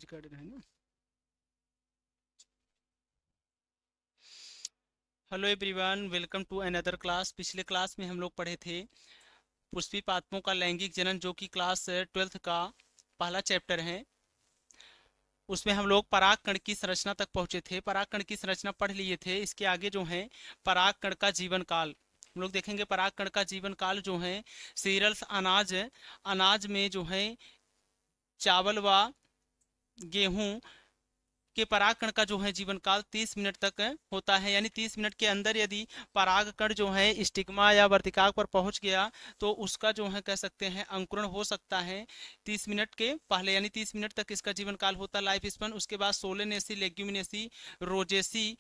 कर रहे हैं ना। Hello everyone, welcome to another class. पिछले क्लास में हम लोग पढ़े थे पुष्पी पात्रों का लैंगिक जनन, जो कि क्लास 12th का पहला चैप्टर है। उसमें हम लोग पराग कण की संरचना तक पहुंचे थे। पराग कण की संरचना पढ़ लिए थे। इसके आगे जो है पराग कण का जीवन काल हम लोग देखेंगे। पराग कण का जीवन काल जो है सीरियल्स अनाज अनाज में जो है चावल व गेहूं के परागकण का जो है जीवन काल 30 मिनट तक होता है। यानी 30 मिनट के अंदर यदि परागकण जो है स्टिग्मा या वर्तिकाग पर पहुंच गया तो उसका जो है कह सकते हैं अंकुरण हो सकता है 30 मिनट के पहले। यानी 30 मिनट तक इसका जीवन काल होता है, लाइफ स्पैन। उसके बाद सोलेनेसी, लेग्यूमिनेसी, रोजेसी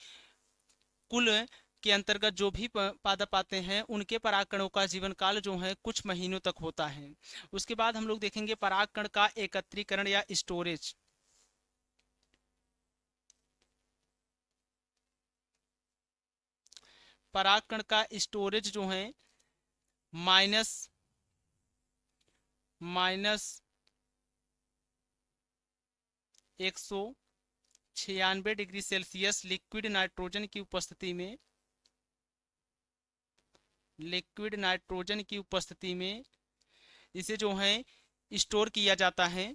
कुल के अंतर्गत जो भी पादप आते हैं उनके परागकणों का जीवन काल जो है कुछ महीनों तक होता है। उसके बाद हम लोग देखेंगे परागकण का एकत्रीकरण या स्टोरेज। परागकण का स्टोरेज जो है minus minus 196 degree Celsius liquid nitrogen की उपस्थिति में इसे जो है स्टोर किया जाता है।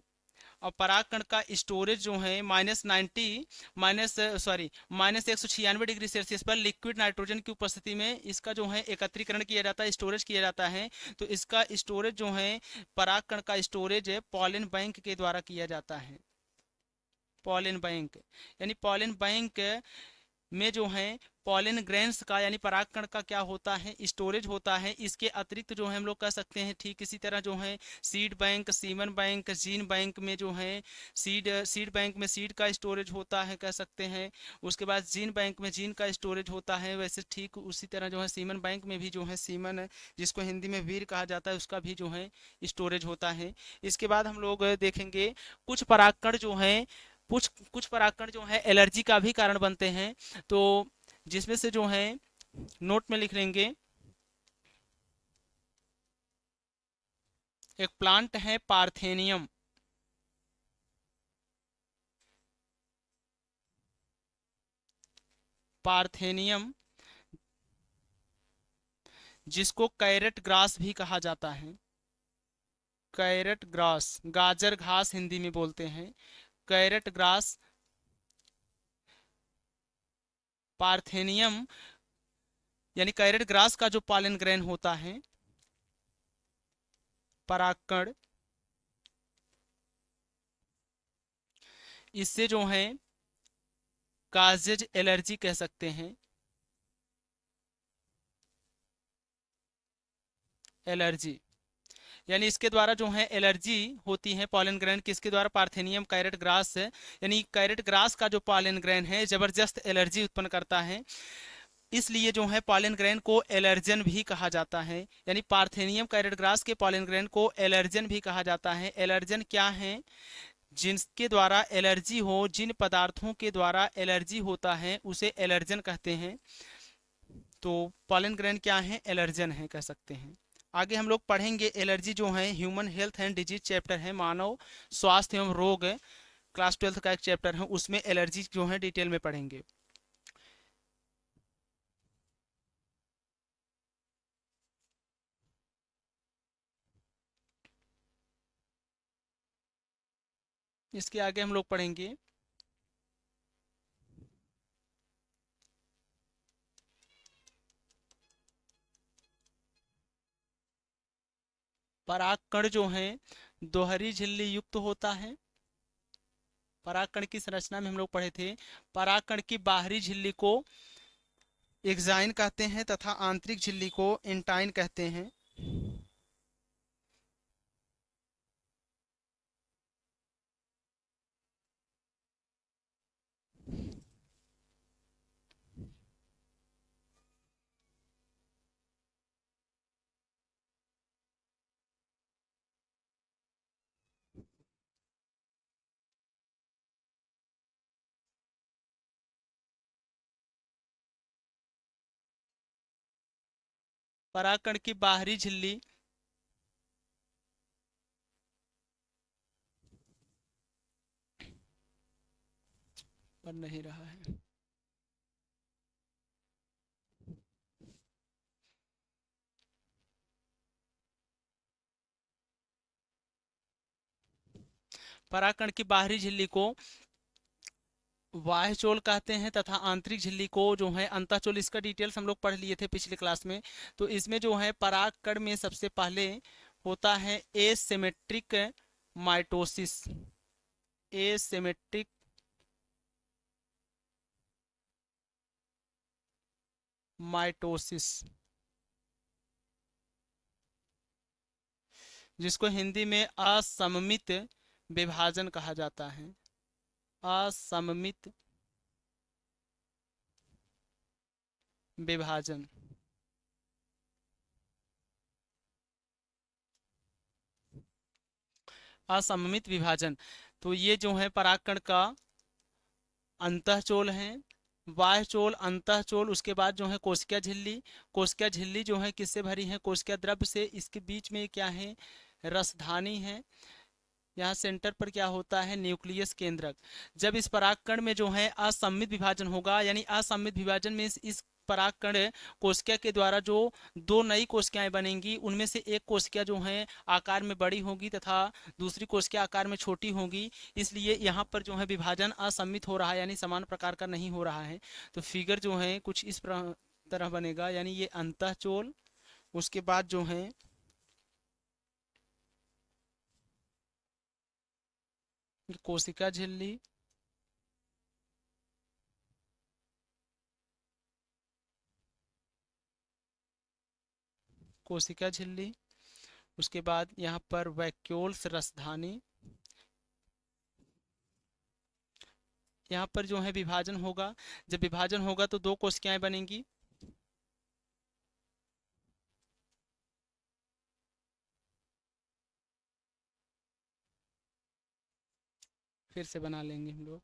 और परागकण का स्टोरेज जो है -196 डिग्री सेल्सियस पर लिक्विड नाइट्रोजन की उपस्थिति में इसका जो है एकत्रीकरण किया जाता है, स्टोरेज किया जाता है। तो इसका स्टोरेज जो है परागकण का स्टोरेज पॉलिन बैंक के द्वारा किया जाता है। पॉलिन बैंक यानी पॉलिन बैंक में जो है पॉलिन ग्रेन्स का यानी परागकण का क्या होता है स्टोरेज होता है। इसके अतिरिक्त जो है हम लोग कह सकते हैं ठीक इसी तरह जो है seed bank, semen bank, gene bank में जो है सीड बैंक में सीड का स्टोरेज होता है कह सकते हैं। उसके बाद जीन बैंक में जीन का स्टोरेज होता है। वैसे ठीक उसी तरह जो है सीमन बैंक में भी जो है सीमन जिसको हिंदी में वीर कहा जाता है उसका भी जो है स्टोरेज होता है। इसके बाद हम लोग देखेंगे कुछ परागकण जो है कुछ कुछ परागकण जो है एलर्जी का भी कारण बनते हैं। तो जिसमें से जो है नोट में लिख लेंगे। एक प्लांट है पार्थेनियम। पार्थेनियम जिसको कैरेट ग्रास भी कहा जाता है। कैरेट ग्रास, गाजर घास हिंदी में बोलते हैं। कैरेट ग्रास, पार्थेनियम यानी कैरेट ग्रास का जो पॉलन ग्रेन होता है परागकण, इससे जो है काजेज एलर्जी कह सकते हैं। एलर्जी यानी इसके द्वारा जो है एलर्जी होती है पॉलन ग्रेन किसके द्वारा, पार्थेनियम कैरेट ग्रास से। यानी कैरेट ग्रास का जो पॉलन ग्रेन है जबरदस्त एलर्जी उत्पन्न करता है। इसलिए जो है पॉलन ग्रेन को एलर्जन भी कहा जाता है। यानी पार्थेनियम कैरेट ग्रास के पॉलन ग्रेन को एलर्जन भी कहा जाता है। एलर्जन क्या है? जिनके द्वारा एलर्जी हो, जिन पदार्थों के द्वारा एलर्जी होता है उसे एलर्जन कहते हैं। तो पॉलन ग्रेन क्या है? एलर्जन है कह सकते हैं। आगे हम लोग पढ़ेंगे एलर्जी जो है human health and disease chapter है, मानव स्वास्थ्य एवं रोग, क्लास 12th का एक चैप्टर है। उसमें एलर्जी जो है डिटेल में पढ़ेंगे। इसके आगे हम लोग पढ़ेंगे परागकण जो है दोहरी झिल्ली युक्त होता है। परागकण की संरचना में हम लोग पढ़े थे परागकण की बाहरी झिल्ली को एक्साइन कहते हैं तथा आंतरिक झिल्ली को इंटाइन कहते हैं। परागकण की बाहरी झिल्ली बन नहीं रहा है। परागकण की बाहरी झिल्ली को वाह्यचोल कहते हैं तथा आंतरिक झिल्ली को जो है अंतःचोल। इसका डिटेल्स हम लोग पढ़ लिए थे पिछले क्लास में। तो इसमें जो है परागकण में सबसे पहले होता है एसिमेट्रिक माइटोसिस। एसिमेट्रिक माइटोसिस, जिसको हिंदी में असममित विभाजन कहा जाता है। असममित विभाजन। असममित विभाजन। तो ये जो है परागकण का अंतःचोल है। वाह्यचोल, अंतःचोल, उसके बाद जो है कोशिका झिल्ली। कोशिका झिल्ली जो है किससे भरी है? कोशिका द्रव्य से। इसके बीच में क्या है? रसधानी है। यहाँ सेंटर पर क्या होता है? न्यूक्लियस केंद्रक। जब इस परागकण में जो है असममित विभाजन होगा, यानी असममित विभाजन में इस परागकण कोशिका के द्वारा जो दो नई कोशिकाएं बनेंगी, उनमें से एक कोशिका जो है आकार में बड़ी होगी तथा दूसरी कोशिका आकार में छोटी होगी। इसलिए यहाँ पर जो है विभाजन असममित हो रहा है, यानी समान प्रकार का नहीं हो रहा है। तो फिगर जो है कुछ इस तरह बनेगा, यानी ये अंतःचोल, उसके बाद जो है कोशिका झिल्ली, कोशिका झिल्ली, उसके बाद यहाँ पर वैक्यूल्स रसधानी। यहाँ पर जो है विभाजन होगा। जब विभाजन होगा तो दो कोशिकाएं बनेंगी। फिर से बना लेंगे हम लोग।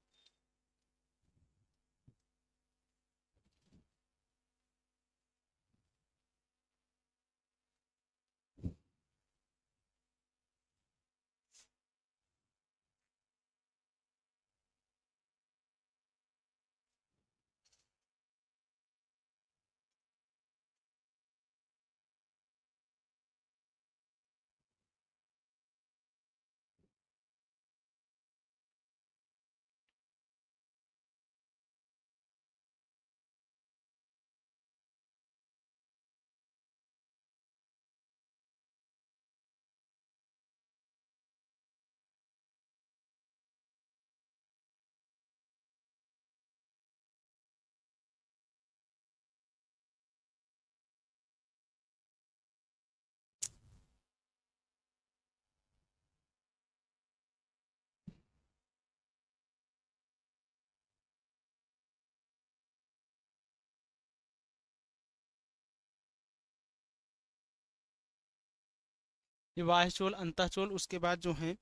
ये वाह्यचोल, अंतःचोल, उसके बाद जो है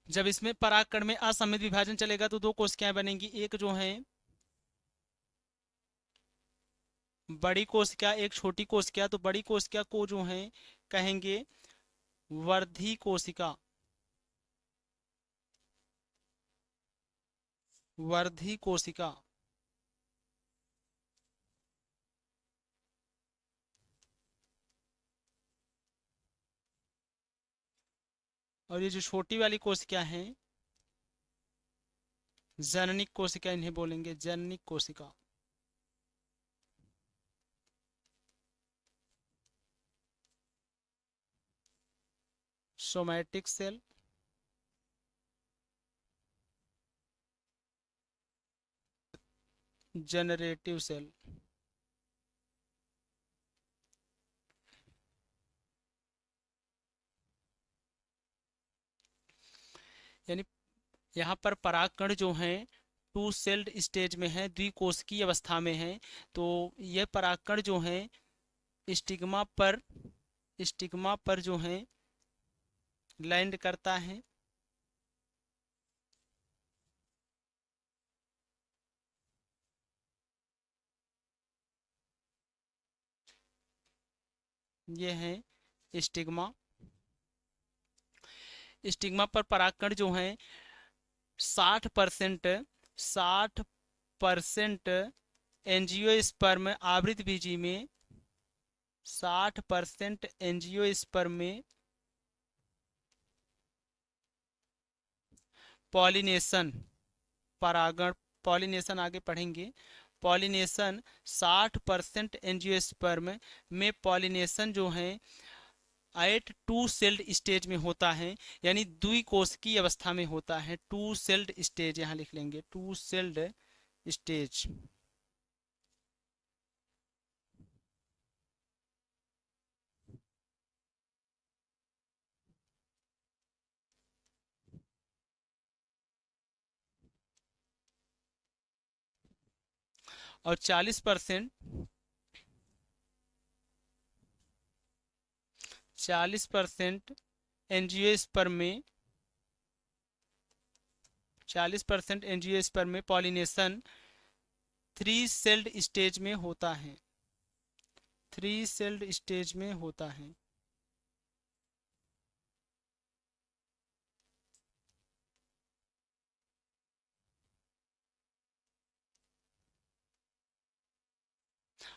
जब इसमें परागकण में असममित विभाजन चलेगा तो दो कोशिकाएं बनेंगी। एक जो है बड़ी कोशिका, एक छोटी कोशिका। तो बड़ी कोशिका को जो है कहेंगे वर्धी कोशिका। वर्धी कोशिका। और ये जो छोटी वाली कोशिका है, जननिक कोशिका इन्हें बोलेंगे, जननिक कोशिका। Somatic cell. Generative cell. यानी यहाँ पर परागकण जो है टू सेल्ड स्टेज में है, द्विकोशिकीय अवस्था में है। तो यह परागकण जो है स्टिग्मा पर, स्टिग्मा पर जो है लैंड करता है। ये है स्टिग्मा। स्टिग्मा पर परागकण जो है 60% 60% एंजियोस्पर्म आवृत बीजी में, 60% एंजियोस्पर्म में पॉलिनेशन, परागण, पॉलिनेशन आगे पढ़ेंगे। पॉलिनेशन 60% एंजियोस्पर्म में पॉलिनेशन जो है एट टू सेल्ड स्टेज में होता है, यानी द्विकोशिकीय अवस्था में होता है। टू सेल्ड स्टेज यहाँ लिख लेंगे, टू सेल्ड स्टेज। और 40% 40% एंजियोस्पर्म में 40% एंजियोस्पर्म में पॉलिनेशन थ्री सेल्ड स्टेज में होता है, थ्री सेल्ड स्टेज में होता है।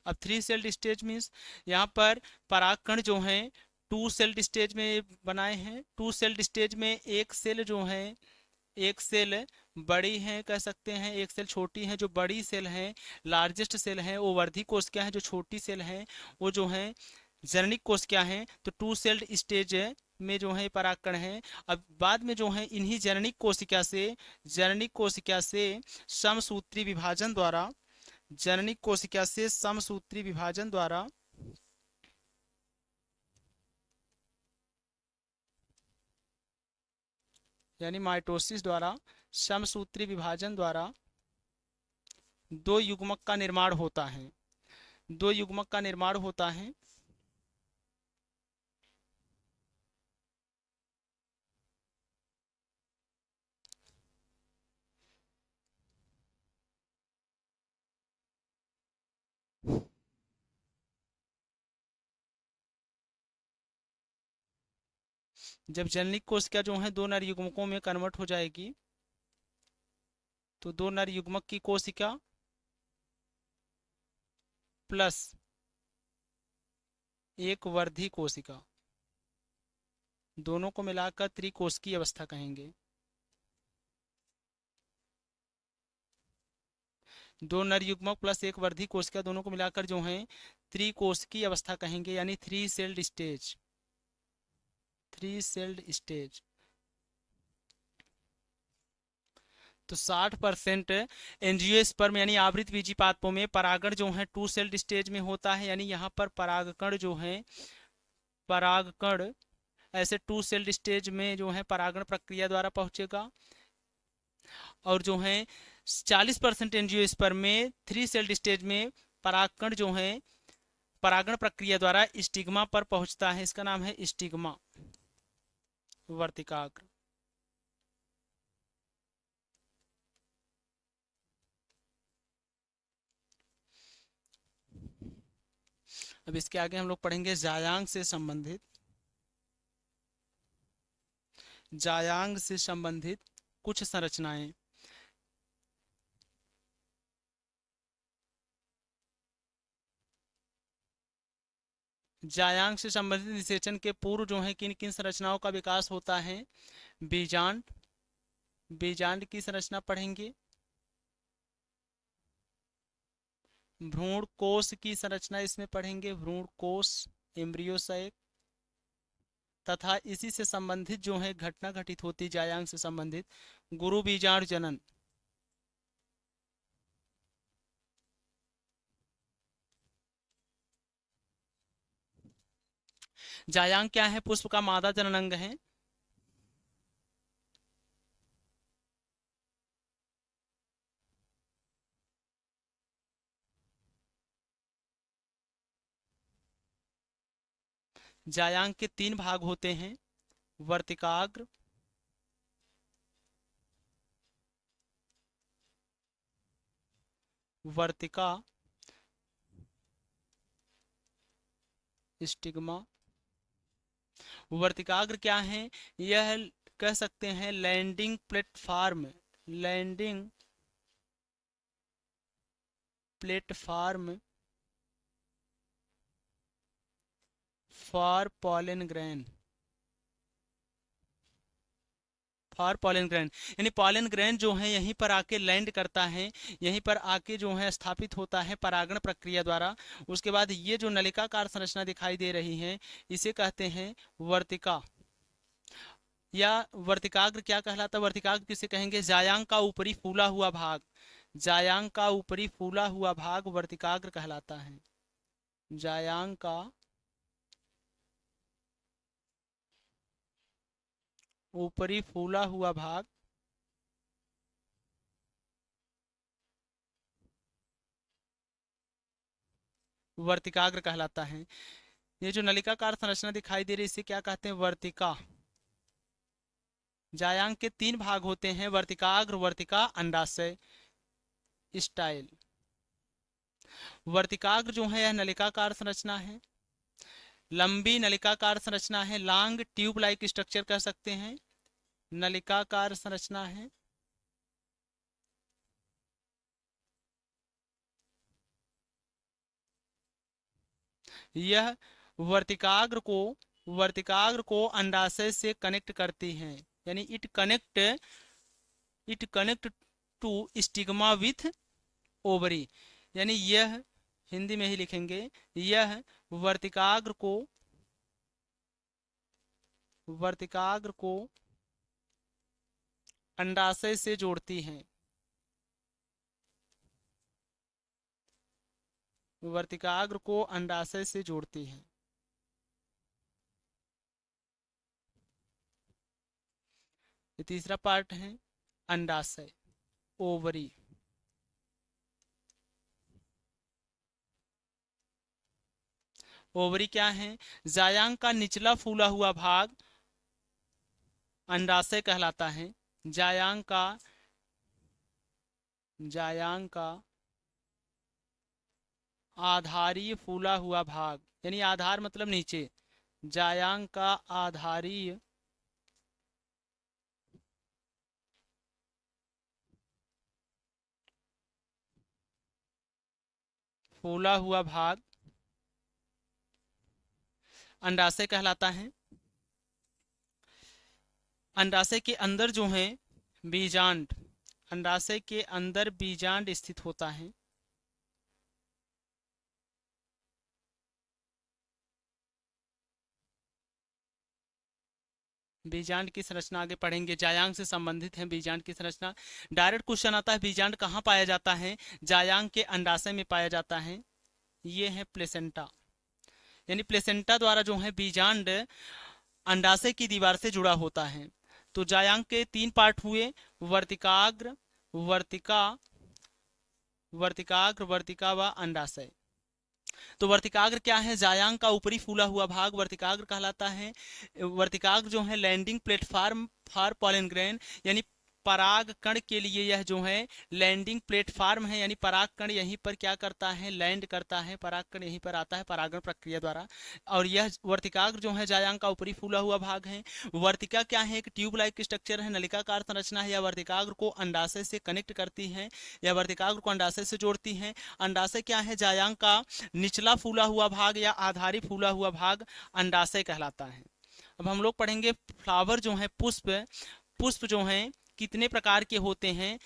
अब थ्री सेल्ड स्टेज मीन्स यहाँ पर परागकण जो हैं टू सेल्ड स्टेज में बनाए हैं। टू सेल्ड स्टेज में एक सेल जो है, एक सेल बड़ी है कह सकते हैं, एक सेल छोटी है। जो बड़ी सेल है, लार्जेस्ट सेल है, वो वर्धी कोशिका है। जो छोटी सेल है वो जो है जननिक कोशिका है। तो टू सेल्ड स्टेज में जो है परागकण है। अब बाद में जो है इन्हीं जननिक कोशिका से समसूत्री विभाजन द्वारा, जननिक कोशिका से समसूत्री विभाजन द्वारा यानी माइटोसिस द्वारा, समसूत्री विभाजन द्वारा दो युग्मक का निर्माण होता है, दो युग्मक का निर्माण होता है। जब जननिक कोशिका जो है दो नर युग्मकों में कन्वर्ट हो जाएगी, तो दो नर युग्मक की कोशिका प्लस एक वर्धी कोशिका, दोनों को मिलाकर त्रिकोशिकीय अवस्था कहेंगे। दो नर युग्मक प्लस एक वर्धी कोशिका दोनों को मिलाकर जो है त्रिकोशिकीय अवस्था कहेंगे, यानी three celled stage, three celled stage. तो 60% एंजियोस्पर्म यानी आवृत बीजी पादपों में परागण जो है टू सेल्ड स्टेज में होता है, यानी यहाँ पर परागकण जो है, परागकण ऐसे टू सेल्ड स्टेज में जो है परागण प्रक्रिया द्वारा पहुंचेगा। और जो है 40% एंजियोस्पर्म में थ्री सेल्ड स्टेज में परागकण जो है परागण प्रक्रिया द्वारा स्टिग्मा पर पहुंचता है। इसका नाम है स्टिग्मा, वर्तिकाग्र। अब इसके आगे हम लोग पढ़ेंगे जायांग से संबंधित, जायांग से संबंधित कुछ संरचनाएं। जायांग से संबंधित निषेचन के पूर्व जो है किन किन संरचनाओं का विकास होता है? बीजांड, बीजांड की संरचना पढ़ेंगे। भ्रूण कोश की संरचना इसमें पढ़ेंगे, भ्रूण कोश, एम्ब्रियोसाइक। तथा इसी से संबंधित जो है घटना घटित होती जायांग से संबंधित, गुरु बीजाणु जनन। जायांग क्या है? पुष्प का मादा जनन अंग है। जायांग के तीन भाग होते हैं, वर्तिकाग्र, वर्तिका, स्टिग्मा। वर्तिकाग्र क्या है? यह कह सकते हैं landing platform, landing platform for pollen grain, for pollen grain, यानी पॉलन ग्रेन जो है यहीं पर आके लैंड करता है, यहीं पर आके जो है स्थापित होता है परागण प्रक्रिया द्वारा। उसके बाद ये जो नलिकाकार संरचना दिखाई दे रही है इसे कहते हैं वर्तिका, या वर्तिकाग्र क्या कहलाता है? वर्तिकाग्र किसे कहेंगे? जायांग का ऊपरी फूला हुआ भाग, जायांग का ऊपरी फूला हुआ भाग वर्तिकाग्र कहलाता है। जायांग का ऊपरी फूला हुआ भाग वर्तिकाग्र कहलाता है। ये जो नलिकाकार संरचना दिखाई दे रही है इसे क्या कहते हैं? वर्तिका। जायांग के 3 भाग होते हैं, वर्तिकाग्र, वर्तिका, अंडाशय स्टाइल। वर्तिकाग्र जो है यह नलिकाकार संरचना है, लंबी नलिकाकार संरचना है, लॉन्ग ट्यूब लाइक स्ट्रक्चर कह सकते हैं, नलिकाकार संरचना है। यह वर्तिकाग्र को अंडाशय से कनेक्ट करती हैं, यानी it connect to stigma with ovary, यानी यह हिंदी में ही लिखेंगे, यह वर्तिकाग्र को अंडाशय से जोड़ती हैं, वर्तिकाग्र को अंडाशय से जोड़ती हैं। ये तीसरा पार्ट है अंडाशय, ओवरी। ओवरी क्या है? जायांग का निचला फूला हुआ भाग अंडाशय कहलाता है। जायांग का आधारीय फूला हुआ भाग, यानी आधार मतलब नीचे, जायांग का आधारीय फूला हुआ भाग अंडाशय कहलाता है। अंडाशय के अंदर जो है बीजांड, अंडाशय के अंदर बीजांड स्थित होता है। बीजांड की संरचना आगे पढ़ेंगे, जायांग से संबंधित है बीजांड की संरचना। डायरेक्ट क्वेश्चन आता है बीजांड कहाँ पाया जाता है? जायांग के अंडाशय में पाया जाता है। ये है प्लेसेंटा, यानी प्लेसेंटा द्वारा जो है बीजांड अंडाशय की दीवार से जुड़ा होता है। तो जायांग के 3 पार्ट हुए, वर्तिकाग्र, वर्तिका, वर्तिका व अंडाशय। तो वर्तिकाग्र क्या है? जायांग का ऊपरी फूला हुआ भाग वर्तिकाग्र कहलाता है। वर्तिकाग्र जो है landing platform for pollen grain, यानी पराग कण के लिए यह जो है लैंडिंग प्लेटफार्म है, यानी पराग कण यहीं पर क्या करता है? लैंड करता है, पराग कण यहीं पर आता है परागण प्रक्रिया द्वारा। और यह वर्तिकाग्र जो है जायांग का ऊपरी फूला हुआ भाग है। वर्तिका क्या है? एक ट्यूब लाइक स्ट्रक्चर है, नलिकाकार संरचना है। यह वर्तिकाग्र को अंडाशय से कनेक्ट करती है, यह वर्तिकाग्र को अंडाशय से जोड़ती है। अंडाशय क्या है? जायांग का निचला फूला हुआ भाग या आधारी फूला हुआ भाग अंडाशय कहलाता है। अब हम लोग पढ़ेंगे फ्लावर जो है, पुष्प। पुष्प जो हैं कितने प्रकार के होते हैं?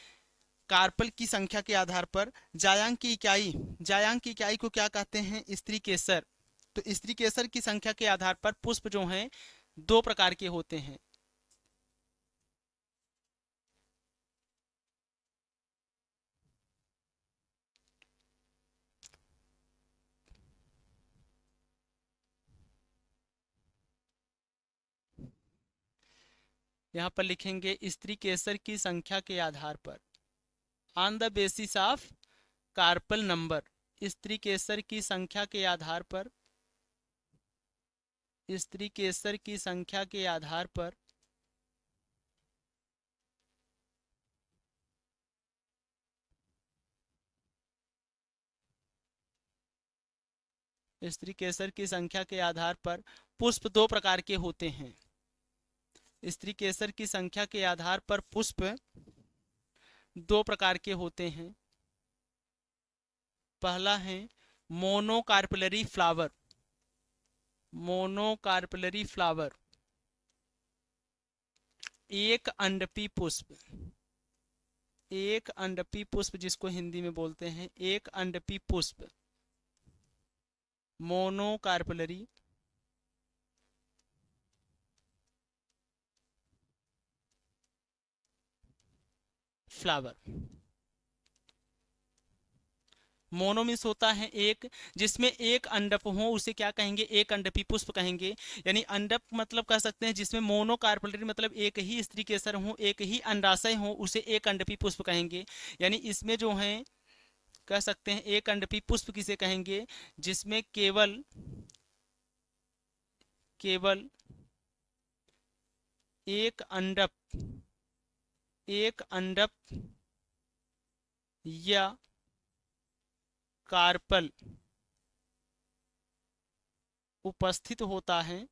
कार्पल की संख्या के आधार पर। जायांग की इकाई को क्या कहते हैं? स्त्री केसर। तो स्त्री केसर की संख्या के आधार पर पुष्प जो हैं 2 प्रकार के होते हैं। यहाँ पर लिखेंगे स्त्री केसर की संख्या के आधार पर, on the basis of carpel number. स्त्री केसर की संख्या के आधार पर, स्त्री केसर की संख्या के आधार पर स्त्री केसर की संख्या के आधार पर पुष्प 2 प्रकार के होते हैं। स्त्री केसर की संख्या के आधार पर पुष्प दो प्रकार के होते हैं। पहला है मोनोकार्पलरी फ्लावर। मोनोकार्पलरी फ्लावर, एक अंडपी पुष्प। एक अंडपी पुष्प जिसको हिंदी में बोलते हैं एक अंडपी पुष्प, मोनोकार्पलरी फ्लावर। मोनो मीन्स होता है एक, जिसमें एक अंडप हो उसे क्या कहेंगे, एक अंडपी पुष्प कहेंगे। यानी अंडप मतलब कह सकते हैं जिसमें मोनोकार्पलरी मतलब एक ही स्त्री केसर हो, एक ही अंडाशय हो, उसे एक अंडपी पुष्प कहेंगे। यानी इसमें जो है कह सकते हैं एक अंडपी पुष्प किसे कहेंगे, जिसमें केवल केवल एक अंडप, एक अंडप या कार्पल उपस्थित होता है,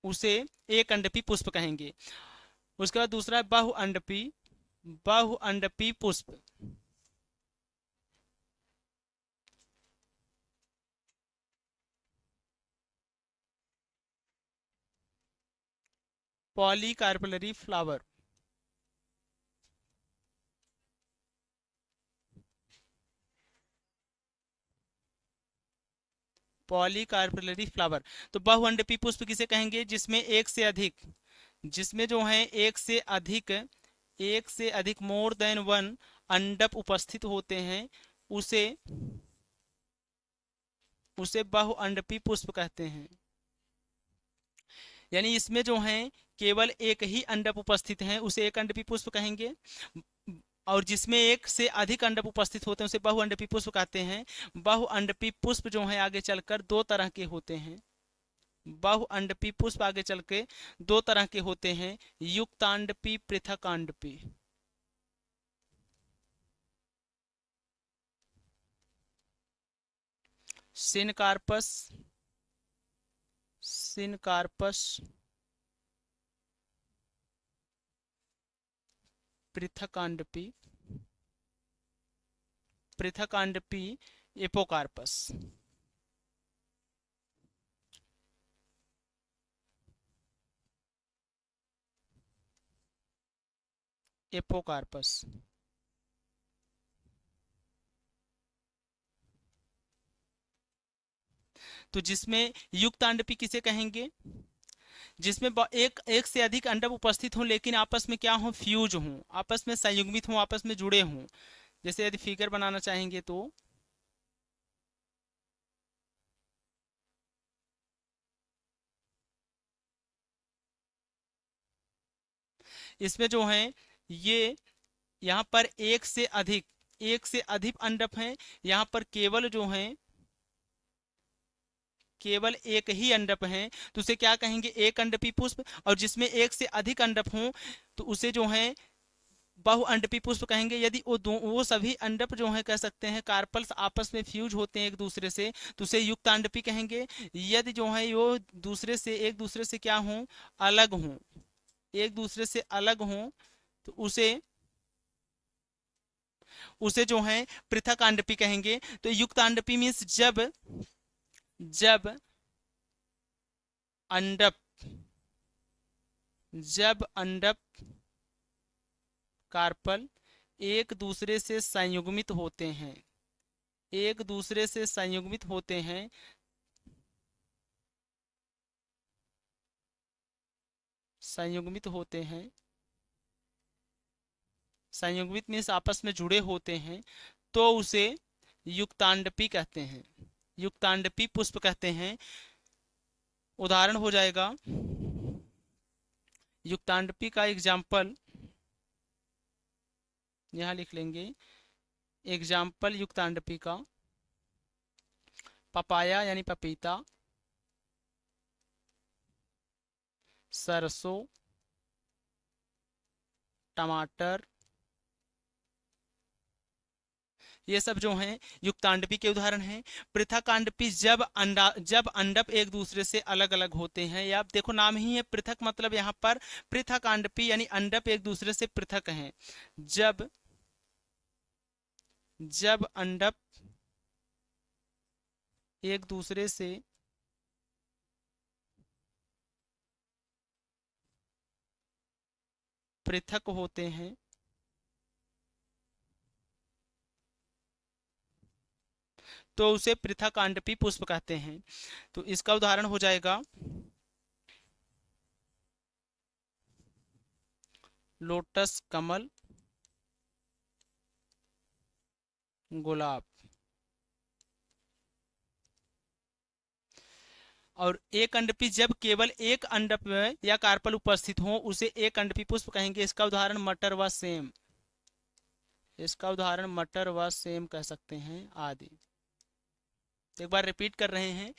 उसे एक अंडपी पुष्प कहेंगे। उसके बाद दूसरा है बहुअंडपी, बहुअंडपी पुष्प। पॉलीकार्पलरी फ्लावर, पॉलीकार्पलरी फ्लावर। तो बहुअंडपी पुष्प किसे कहेंगे, जिसमें एक से अधिक, जिसमें जो है एक से अधिक, एक से अधिक मोर देन वन अंडप उपस्थित होते हैं, उसे उसे बहुअंडपी पुष्प कहते हैं। यानी इसमें जो है केवल एक ही अंडप उपस्थित है उसे एक अंडपी पुष्प कहेंगे, और जिसमें एक से अधिक अंडप उपस्थित होते हैं उसे बहुअंडपी पुष्प कहते हैं। बहुअंडपी पुष्प जो है आगे चलकर दो तरह के होते हैं। बहुअंडपी पुष्प आगे चल के दो तरह के होते हैं, युक्तांडपी पृथकांडपी। सिनकार्पस, सिनकार्पस पृथकांडपी, पृथकांडपी एपोकार्पस। एपोकार्पस। तो जिसमें युक्तांडपी किसे कहेंगे, जिसमें एक एक से अधिक अंडप उपस्थित हों लेकिन आपस में क्या हो, फ्यूज हों, आपस में संयुग्मित हों, आपस में जुड़े हों। जैसे यदि फिगर बनाना चाहेंगे तो इसमें जो है ये यहाँ पर एक से अधिक, एक से अधिक अंडप हैं, यहाँ पर केवल जो है केवल एक ही अंडप है, तो उसे क्या कहेंगे, एक अंडपी पुष्प। और जिसमें एक से अधिक अंडप हों तो उसे जो है बहुअंडपी पुष्प कहेंगे। यदि वो सभी अंडप जो है कह सकते हैं कार्पल्स आपस में फ्यूज होते हैं एक दूसरे से, तो उसे युक्तांडपी कहेंगे। यदि जो है वो दूसरे से एक दूसरे से क्या हों, अलग हों, एक दूसरे से अलग हों, तो उसे उसे जो है पृथकांडपी कहेंगे। तो युक्तांडपी मीन्स जब जब अंडप, जब अंडप कार्पल एक दूसरे से संयुग्मित होते हैं, एक दूसरे से संयुग्मित होते हैं, संयुग्मित होते हैं, संयुग्मित मीन्स आपस में जुड़े होते हैं, तो उसे युक्तांडपी कहते हैं, युक्तांडपी पुष्प कहते हैं। उदाहरण हो जाएगा युक्तांडपी का एग्जाम्पल, यहाँ लिख लेंगे एग्जाम्पल युक्तांडपी का, पपाया यानी पपीता, सरसों, टमाटर, ये सब जो हैं युक्तांडपी के उदाहरण हैं। पृथकांडपी जब अंडप एक दूसरे से अलग अलग होते हैं, या आप देखो नाम ही है पृथक, मतलब यहाँ पर पृथकांडपी यानी अंडप एक दूसरे से पृथक हैं। जब जब अंडप एक दूसरे से पृथक होते हैं तो उसे पृथकांडपी पुष्प कहते हैं। तो इसका उदाहरण हो जाएगा लोटस, कमल, गुलाब। और एक अंडपी जब केवल एक अंडप या कार्पल उपस्थित हो उसे एक अंडपी पुष्प कहेंगे। इसका उदाहरण मटर व सेम, इसका उदाहरण मटर व सेम कह सकते हैं आदि। एक बार रिपीट कर रहे हैं।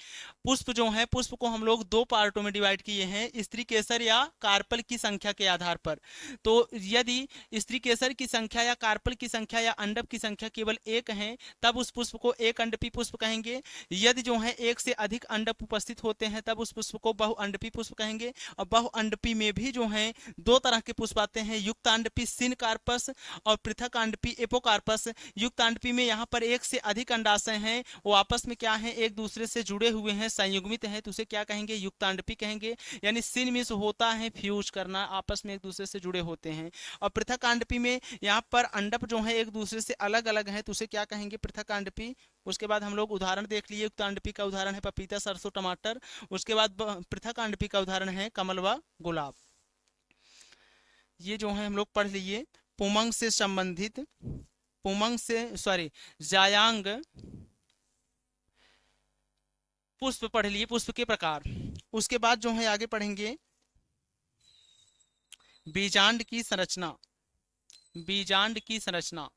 पुष्प जो है, पुष्प को हम लोग दो पार्टों में डिवाइड किए हैं, स्त्री केसर या कार्पल की संख्या के आधार पर। तो यदि स्त्री केसर की संख्या या कार्पल की संख्या या अंडप की संख्या केवल एक है तब उस पुष्प को एक अंडपी पुष्प कहेंगे। यदि जो है एक से अधिक अंडप उपस्थित होते हैं तब उस पुष्प को बहुअंडपी पुष्प कहेंगे। और बहुअंडपी में भी जो है दो तरह के पुष्प आते हैं, युक्तांडपी सिनकार्पस और पृथकांडपी एपोकार्पस। युक्तांडपी में यहाँ पर एक से अधिक अंडाशय हैं, वो आपस में क्या है, एक दूसरे से जुड़े हुए हैं, संयुग्मित हैं, तो उसे क्या कहेंगे, युक्तांडपी कहेंगे। यानी सिन मिस होता है, फ्यूज करना, आपस में एक दूसरे से जुड़े होते हैं। और पृथकांडपी में यहाँ पर अंडप जो है एक दूसरे से अलग अलग है, तो उसे क्या कहेंगे, पृथकांडपी। उसके बाद हम लोग उदाहरण देख लिए। युक्तांडपी का उदाहरण है पपीता, सरसों, टमाटर। उसके बाद पृथकांडपी का उदाहरण है कमल व गुलाब। ये जो है हम लोग पढ़ लिए। पुमंग से संबंधित, पुमंग से सॉरी जायांग पुष्प पढ़ लिए, पुष्प के प्रकार। उसके बाद जो है आगे पढ़ेंगे बीजांड की संरचना। बीजांड की संरचना,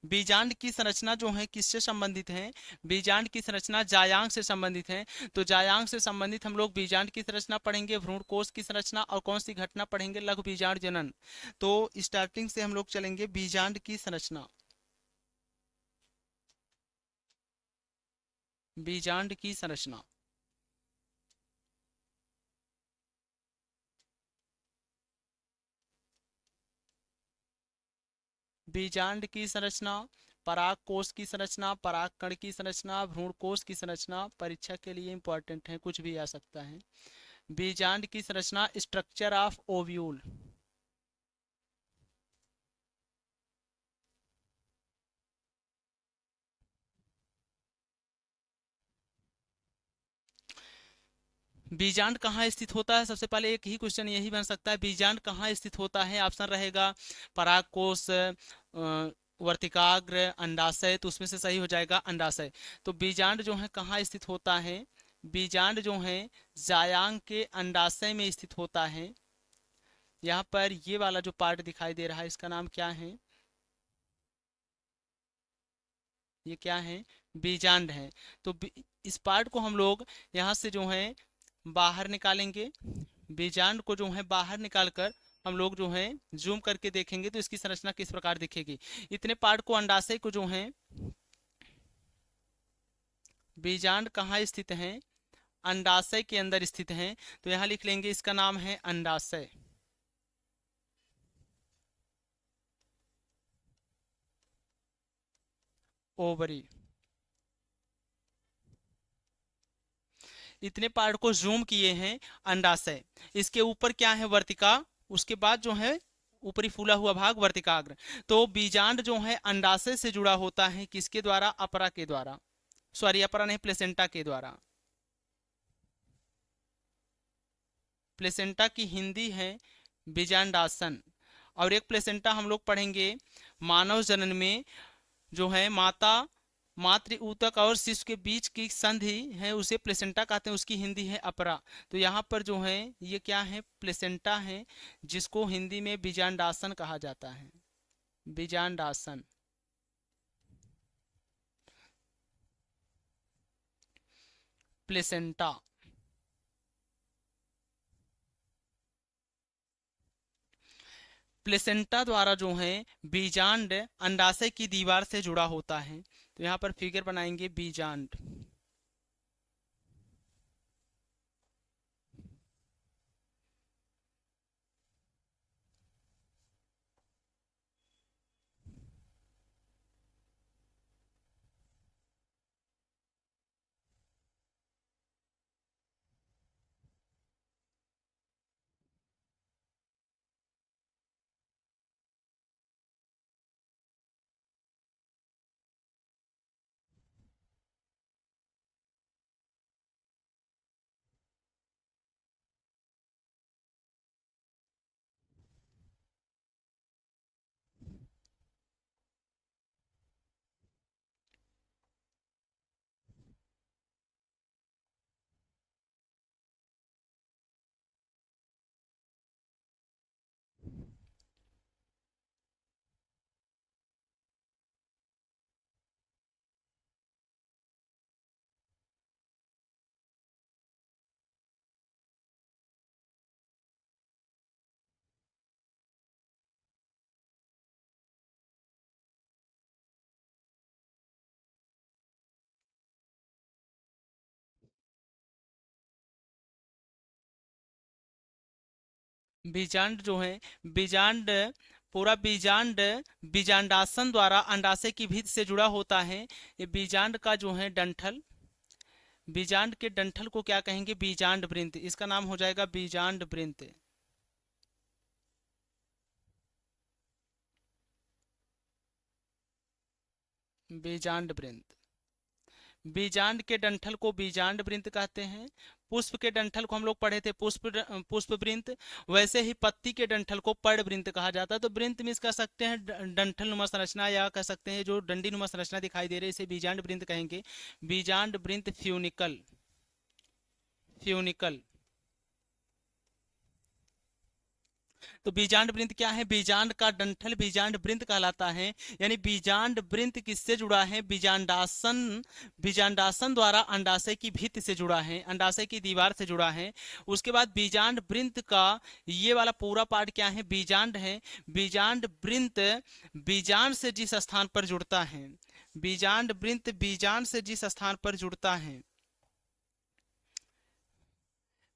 बीजांड की संरचना जो है किससे संबंधित है, बीजांड की संरचना जायांग से संबंधित है। तो जायांग से संबंधित हम लोग बीजांड की संरचना पढ़ेंगे, भ्रूणकोश की संरचना, और कौन सी घटना पढ़ेंगे, लघु बीजांड जनन। तो स्टार्टिंग से हम लोग चलेंगे बीजांड की संरचना। बीजांड की संरचना, बीजांड की संरचना, पराग कोश की संरचना, पराग कण की संरचना, भ्रूण कोश की संरचना परीक्षा के लिए इंपॉर्टेंट है, कुछ भी आ सकता है। बीजांड की संरचना, स्ट्रक्चर ऑफ ओव्यूल। बीजांड कहाँ स्थित होता है, सबसे पहले एक ही क्वेश्चन यही बन सकता है, बीजांड कहाँ स्थित होता है। ऑप्शन रहेगा पराग कोश, वर्तिकाग्र, अंडाशय। तो उसमें से सही हो जाएगा अंडाशय। तो बीजांड जो है कहाँ स्थित होता है, बीजांड जो है जायांग के अंडाशय में स्थित होता है। यहाँ पर ये वाला जो पार्ट दिखाई दे रहा है इसका नाम क्या है, ये क्या है, बीजांड है। तो इस पार्ट को हम लोग यहाँ से जो है बाहर निकालेंगे। बीजांड को जो है बाहर निकालकर हम लोग जो है जूम करके देखेंगे तो इसकी संरचना किस प्रकार दिखेगी। इतने पार्ट को, अंडाशय को जो है, बीजांड कहाँ स्थित है, अंडाशय के अंदर स्थित है। तो यहाँ लिख लेंगे इसका नाम है अंडाशय। ओवरी। इतने पार्ट को जूम किए हैं अंडाशय, इसके ऊपर क्या है, वर्तिका, उसके बाद जो है ऊपरी फूला हुआ भाग वर्तिकाग्र। तो बीजांड जो है अंडाशय से जुड़ा होता है, किसके द्वारा, अपरा के द्वारा, सॉरी अपरा नहीं, प्लेसेंटा के द्वारा। प्लेसेंटा की हिंदी है बीजांडासन। और एक प्लेसेंटा हम लोग पढ़ेंगे मानव जनन में, जो है माता, मातृ ऊतक और शिशु के बीच की संधि है उसे प्लेसेंटा कहते हैं, उसकी हिंदी है अपरा। तो यहाँ पर जो है ये क्या है, प्लेसेंटा है, जिसको हिंदी में बीजांडासन कहा जाता है। बीजांडासन, प्लेसेंटा। प्लेसेंटा द्वारा जो है बीजांड अंडाशय की दीवार से जुड़ा होता है। तो यहाँ पर फिगर बनाएंगे बीजांड। बीजांड जो है, बीजांड पूरा बीजांड बीजांडासन द्वारा अंडाशय की भित्ति से जुड़ा होता है। ये बीजांड का जो है डंठल, बीजांड के डंठल को क्या कहेंगे? बीजांड वृंत। इसका नाम हो जाएगा बीजांड वृंत। बीजांड वृंत। बीजांड के डंठल को बीजांड वृंत कहते हैं। पुष्प के डंठल को हम लोग पढ़े थे पुष्प वृंत। वैसे ही पत्ती के डंठल को पर्ण वृंत कहा जाता है। तो वृंत मीन्स कह सकते हैं डंठल नुमा संरचना, या कह सकते हैं जो डंडी नुमा संरचना दिखाई दे रही है, इसे बीजांड वृंत कहेंगे। बीजांड वृंत फ्यूनिकल, फ्यूनिकल। तो बीजांड वृंत क्या है? बीजांड का डंठल बीजांड वृंत कहलाता है। यानी बीजांड वृंत किससे जुड़ा है? बीजांडासन, बीजांडासन द्वारा अंडाशय की भित्ति से जुड़ा है, अंडाशय की दीवार से जुड़ा है। उसके बाद बीजांड वृंत का ये वाला पूरा पार्ट क्या है? बीजांड है। बीजांड वृंत बीजांड से जिस स्थान पर जुड़ता है, बीजांड वृंत बीजांड से जिस स्थान पर जुड़ता है,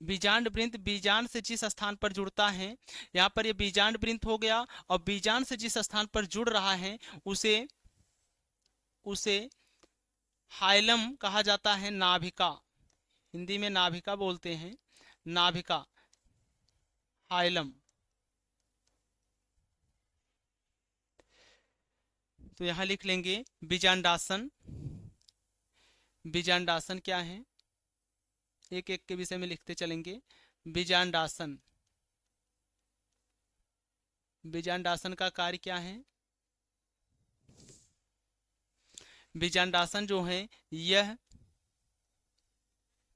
बीजांड वृंत बीजांड से जिस स्थान पर जुड़ता है, यहाँ पर ये बीजांड वृंत हो गया। और बीजांड से जिस स्थान पर जुड़ रहा है उसे उसे हाइलम कहा जाता है, नाभिका। हिंदी में नाभिका बोलते हैं, नाभिका, हाइलम। तो यहाँ लिख लेंगे बीजांडासन। बीजांडासन क्या है? एक एक के विषय में लिखते चलेंगे। बीजांडासन, बीजांडासन का कार्य क्या है? बीजांडासन जो है यह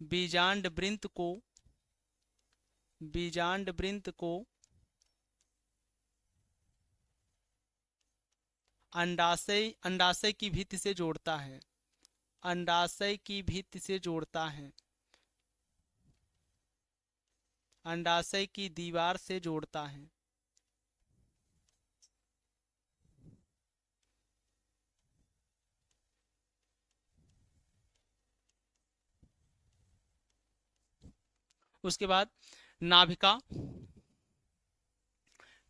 बीजांड वृंत को, बीजांड वृंत को अंडाशय, अंडाशय की भित्ति से जोड़ता है, अंडाशय की भित्ति से जोड़ता है, अंडाशय की दीवार से जोड़ता है। उसके बाद नाभिका,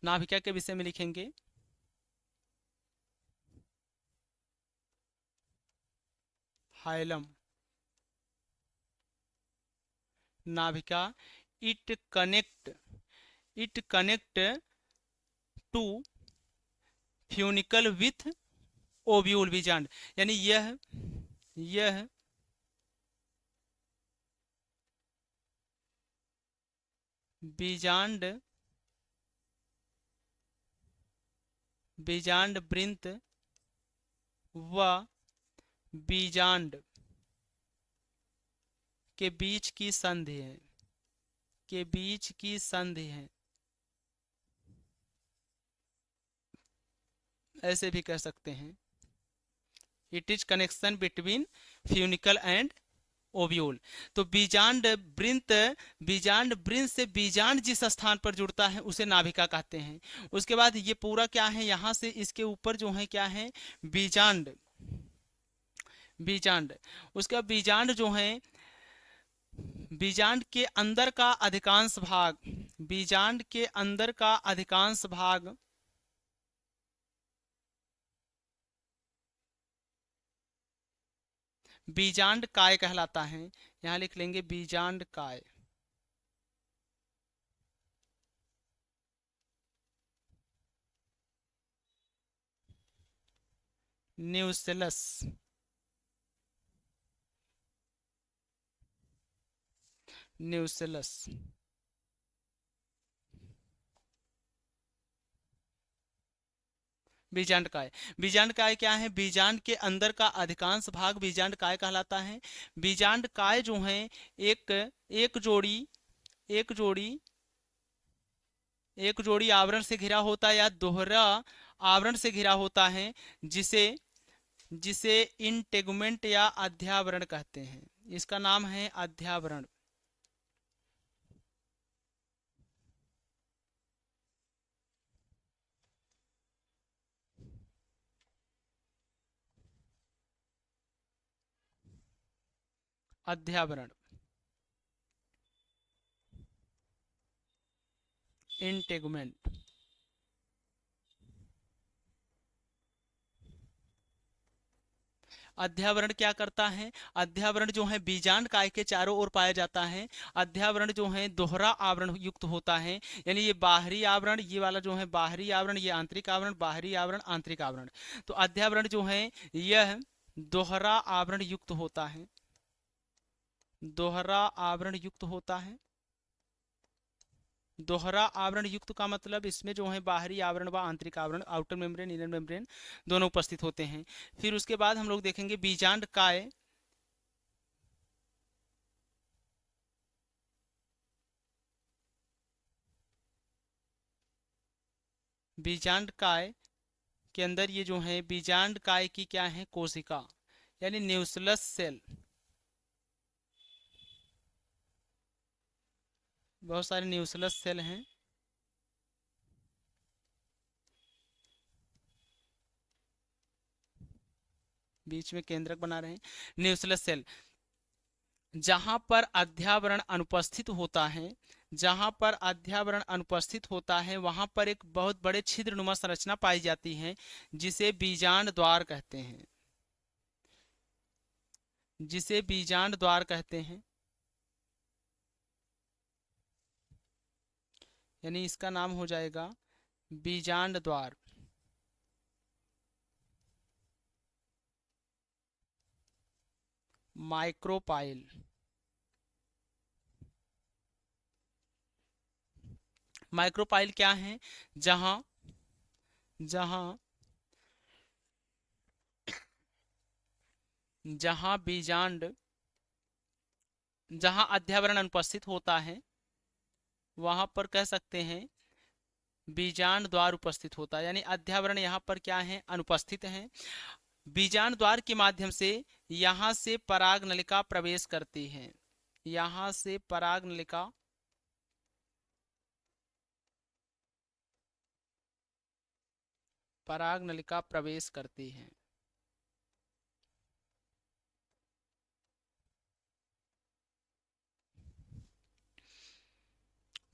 नाभिका के विषय में लिखेंगे हाइलम। नाभिका, it connect, it connect to funicle with ovule बीजांड। यानी यह बीजांड, बीजांड वृंत व बीजांड के बीच की संधि है, के बीच की संधि है, ऐसे भी कह सकते हैं। It is connection between funicle and ovule. तो बीजांड वृंत, बीजांड वृंत से बीजांड जिस स्थान पर जुड़ता है उसे नाभिका कहते हैं। उसके बाद ये पूरा क्या है, यहाँ से इसके ऊपर जो है क्या है, बीजांड, बीजांड। उसके बाद बीजांड जो है, बीजांड के अंदर का अधिकांश भाग, बीजांड के अंदर का अधिकांश भाग बीजांड काय कहलाता है। यहां लिख लेंगे बीजांड काय। Nucellus, nucellus. बीजांड काय, बीजांड काय क्या है, बीजांड के अंदर का अधिकांश भाग बीजांड काय कहलाता है। बीजांड काय जो है एक एक जोड़ी, एक जोड़ी, एक जोड़ी आवरण से घिरा होता है या दोहरा आवरण से घिरा होता है, जिसे जिसे इंटेगुमेंट या अध्यावरण कहते हैं। इसका नाम है अध्यावरण। अध्यावरण, इंटेगुमेंट। अध्यावरण क्या करता है, अध्यावरण जो है बीजांड काय के चारों ओर पाया जाता है। अध्यावरण जो है दोहरा आवरण युक्त होता है, यानी ये बाहरी आवरण, ये वाला जो है बाहरी आवरण, ये आंतरिक आवरण, बाहरी आवरण, आंतरिक आवरण। तो अध्यावरण जो है यह दोहरा आवरण युक्त होता है, दोहरा आवरण युक्त होता है। दोहरा आवरण युक्त का मतलब इसमें जो है बाहरी आवरण व आंतरिक आवरण, आउटर मेम्ब्रेन इनर मेम्ब्रेन दोनों उपस्थित होते हैं। फिर उसके बाद हम लोग देखेंगे बीजांड काय, बीजांड काय के अंदर ये जो है बीजांड काय की क्या है, कोशिका, यानी न्यूक्लियस सेल। बहुत सारे न्यूक्लियस सेल हैं। बीच में केंद्रक बना रहे हैं न्यूक्लियस सेल। जहां पर अध्यावरण अनुपस्थित होता है, जहां पर अध्यावरण अनुपस्थित होता है वहां पर एक बहुत बड़े छिद्रनुमा संरचना पाई जाती है, जिसे बीजांड द्वार कहते हैं, जिसे बीजांड द्वार कहते हैं। यानी इसका नाम हो जाएगा बीजांड द्वार। माइक्रोपाइल, माइक्रोपाइल क्या है, जहां जहां जहां बीजांड, जहां अध्यावरण अनुपस्थित होता है वहां पर कह सकते हैं बीजांड द्वार उपस्थित होता है। यानी अध्यावरण यहाँ पर क्या है, अनुपस्थित है। बीजांड द्वार के माध्यम से यहाँ से पराग नलिका प्रवेश करती है, यहाँ से पराग नलिका पराग नलिका प्रवेश करती है।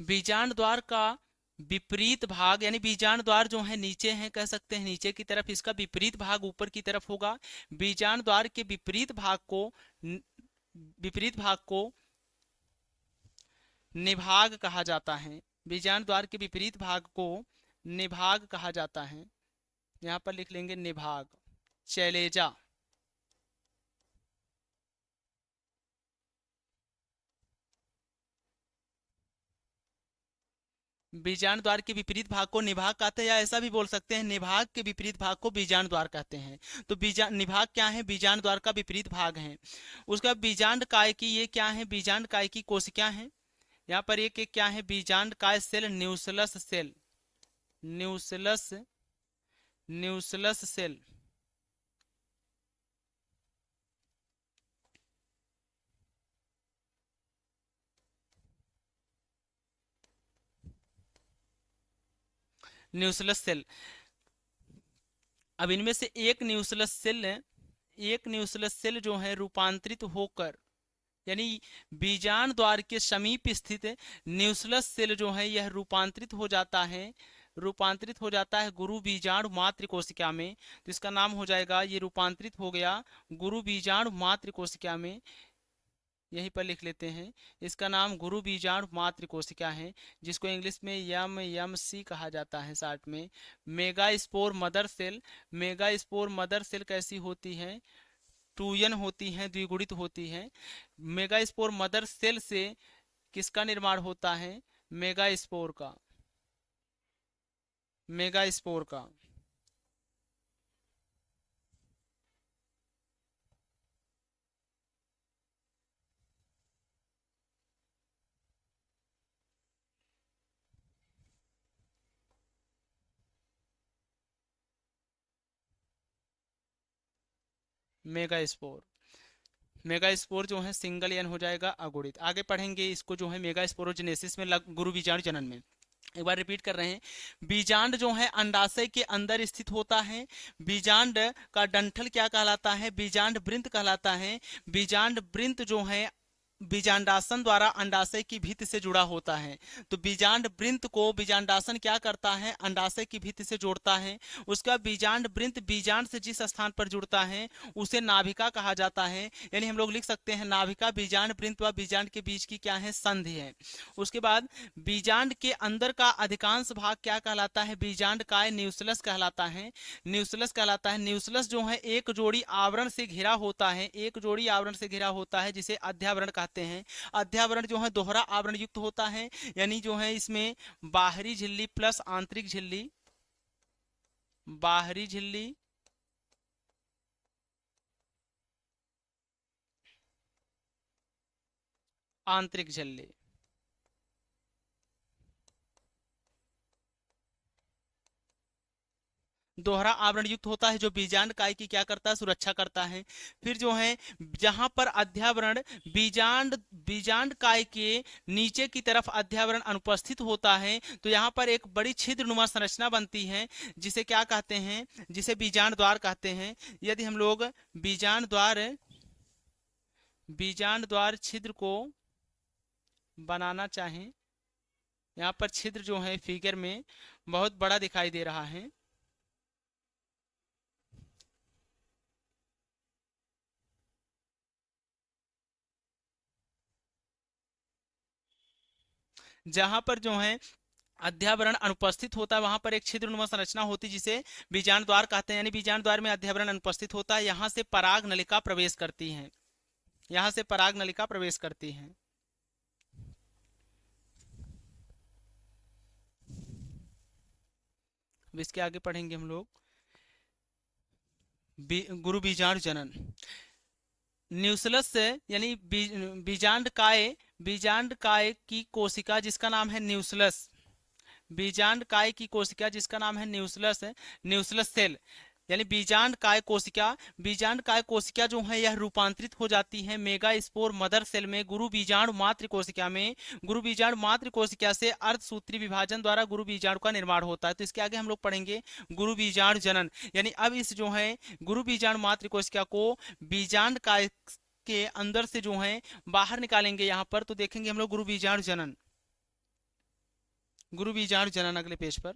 बीजांड द्वार का विपरीत भाग, यानी बीजांड द्वार जो है नीचे है, कह सकते हैं नीचे की तरफ, इसका विपरीत भाग ऊपर की तरफ होगा। बीजांड द्वार के विपरीत भाग को, विपरीत भाग को निभाग कहा जाता है। बीजांड द्वार के विपरीत भाग को निभाग कहा जाता है। यहाँ पर लिख लेंगे निभाग, शैलेजा। बीजांड द्वार के विपरीत भाग को निभाग कहते हैं, या ऐसा भी बोल सकते हैं निभाग के विपरीत भाग को बीजांड द्वार कहते हैं। तो बीजा निभाग क्या है, बीजांड द्वार का विपरीत भाग है। उसका बीजांड काय की ये क्या है, बीजांड काय की कोशिका है। यहाँ पर एक एक क्या है, बीजांड काय cell, nucleus cell, nucleus, nucleus cell. Nucleus cell. अब इनमें से एक न्यूक्लियस सेल जो है रूपांतरित होकर, यानी बीजांड द्वार के समीप स्थित न्यूक्लियस सेल जो है यह रूपांतरित हो जाता है गुरु बीजाणु मातृ कोशिका में। तो इसका नाम हो जाएगा, ये रूपांतरित हो गया गुरु बीजाणु मातृ कोशिका में। यहीं पर लिख लेते हैं, इसका नाम गुरु बीजाणु मातृ कोशिका है, जिसको इंग्लिश में यम कहा जाता है शॉर्ट में। Megaspore mother cell. Megaspore mother cell कैसी होती है? टूयन होती हैं, द्विगुणित होती हैं। मेगा स्पोर मदर सेल से किसका निर्माण होता है? मेगा स्पोर का। मेगा स्पोर का। Mega spore. मेगा स्पोर जो है सिंगल एन हो जाएगा, अगुणित। आगे पढ़ेंगे इसको जो है मेगा स्पोरोजेनेसिस में गुरु बीजाणु जनन में। एक बार रिपीट कर रहे हैं, बीजांड जो है अंडाशय के अंदर स्थित होता है। बीजांड का डंठल क्या कहलाता है? बीजांड वृंत कहलाता है। बीजांड वृंत जो है बीजांडासन द्वारा अंडाशय की भित्ति से जुड़ा होता है। तो बीजांड वृंत को बीजांडासन क्या करता है? अंडाशय की भित्ति से जोड़ता है। उसका बीजांड वृंत बीजांड से जिस स्थान पर जुड़ता है उसे नाभिका कहा जाता है। यानी हम लोग लिख सकते हैं नाभिका बीजांड वृंत व बीजांड के बीच की क्या है? संधि है। उसके बाद बीजांड के अंदर का अधिकांश भाग क्या कहलाता है? बीजांड काय न्यूक्लियस कहलाता है। न्यूक्लियस कहलाता है। न्यूक्लियस जो है एक जोड़ी आवरण से घिरा होता है, एक जोड़ी आवरण से घिरा होता है जिसे अध्यावरण कहते हैं। अध्यावरण जो है दोहरा आवरण युक्त होता है, यानी जो है इसमें बाहरी झिल्ली प्लस आंतरिक झिल्ली, बाहरी झिल्ली आंतरिक झिल्ली, दोहरा आवरण युक्त होता है, जो बीजांड काय की क्या करता है? सुरक्षा करता है। फिर जो है जहां पर अध्यावरण बीजांड बीजांड काय के नीचे की तरफ अध्यावरण अनुपस्थित होता है, तो यहाँ पर एक बड़ी छिद्रनुमा संरचना बनती है, जिसे क्या कहते हैं? जिसे बीजांड द्वार कहते हैं। यदि हम लोग बीजांड द्वार बीजांड द्वार छिद्र को बनाना चाहें, यहाँ पर छिद्र जो है फिगर में बहुत बड़ा दिखाई दे रहा है। जहां पर जो है अध्यावरण अनुपस्थित होता है वहां पर एक छिद्रनुमा संरचना होती है जिसे बीजांड द्वार कहते हैं। यानी बीजांड द्वार में अध्यावरण अनुपस्थित होता है, यहां से पराग नलिका प्रवेश करती है, यहां से पराग नलिका प्रवेश करती है। अब इसके आगे पढ़ेंगे हम लोग गुरु बीजाणु जनन। न्यूक्लियस से यानी बीजांड काय की कोशिका जिसका नाम है न्यूक्लियस, बीजांड काय की कोशिका जिसका नाम है न्यूक्लियस, न्यूक्लियस सेल यानी बीजांड काय कोशिका जो है यह रूपांतरित हो जाती है मेगा स्पोर मदर सेल में गुरु बीजाणु मातृ कोशिका में। गुरु बीजाणु मातृ कोशिका से अर्धसूत्री विभाजन द्वारा गुरु बीजाणु का निर्माण होता है। तो इसके आगे हम लोग पढ़ेंगे गुरु बीजाणु जनन। यानी अब इस जो है गुरु बीजाणु मातृ कोशिका को बीजांड काय के अंदर से जो है बाहर निकालेंगे यहाँ पर, तो देखेंगे हम लोग गुरु बीजाणु जनन। गुरु बीजाणु जनन अगले पेज पर।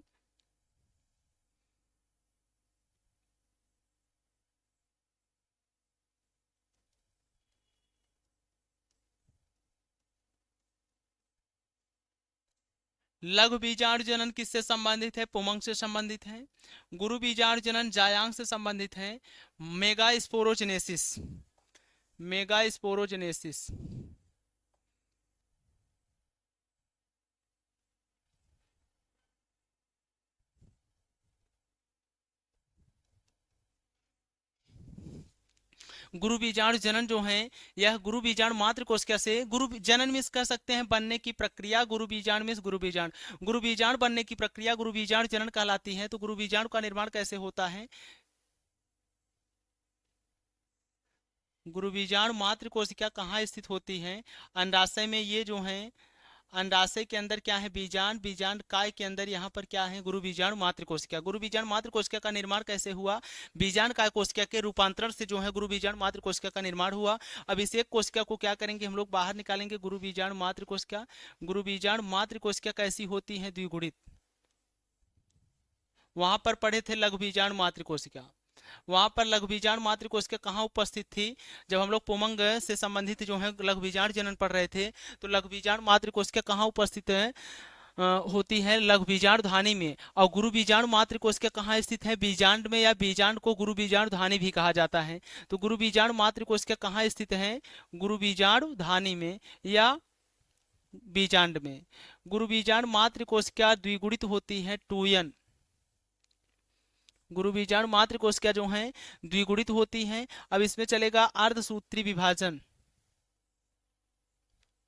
लघु बीजाणु जनन किससे संबंधित है? पुमंग से संबंधित है। गुरु बीजाणु जनन जायांग से संबंधित है। मेगा स्पोरोजेनेसिस, मेगा स्पोरोजेनेसिस गुरु बीजाणु जनन जो है यह गुरु बीजाणु मातृ कोशिका से जनन में कह सकते हैं बनने की प्रक्रिया। गुरु बीजाणु में गुरु बीजाणु बनने की प्रक्रिया गुरु बीजाणु जनन कहलाती है। तो गुरु बीजाणु का निर्माण कैसे होता है? गुरु बीजाणु मातृ कोशिका कहाँ स्थित होती है? अंडाशय में। ये जो है अंडाशय के अंदर क्या है, बीजांड, बीजांड काय के अंदर यहाँ पर क्या है, गुरु बीजाणु मातृ कोशिका। गुरु बीजाणु मातृ कोशिका का निर्माण कैसे हुआ, बीजांड काय कोशिका के रूपांतरण से जो है गुरु बीजाणु मातृ कोशिका का निर्माण हुआ। अब इस एक कोशिका को क्या करेंगे हम लोग, बाहर निकालेंगे, गुरु बीजाणु मातृ कोशिका। गुरु बीजाणु मातृ कोशिका कैसी होती है, द्विगुणित। वहां पर पढ़े थे लघु बीजाणु मातृ कोशिका। वहां पर लघु बीजाणु मातृ कोशिका कहाँ उपस्थित थी, जब हम लोग पुमंग से संबंधित जो है लघु बीजाणु जनन पढ़ रहे थे, तो लघु बीजाणु मातृ कोशिका कहाँ उपस्थित है, होती है लघु बीजाणु धानी में। और गुरु बीजाणु मातृ कोशिका कहाँ स्थित है, बीजांड में, या बीजांड को गुरु बीजाणु धानी भी कहा जाता है। तो गुरु बीजाणु मातृ कोशिका कहाँ स्थित है, गुरु बीजाणु धानी में या बीजांड में। गुरु बीजाणु मातृ कोशिका द्विगुणित होती है 2n। गुरु बीजाणु मातृ कोशिका जो है द्विगुणित होती हैं। अब इसमें चलेगा अर्धसूत्री विभाजन।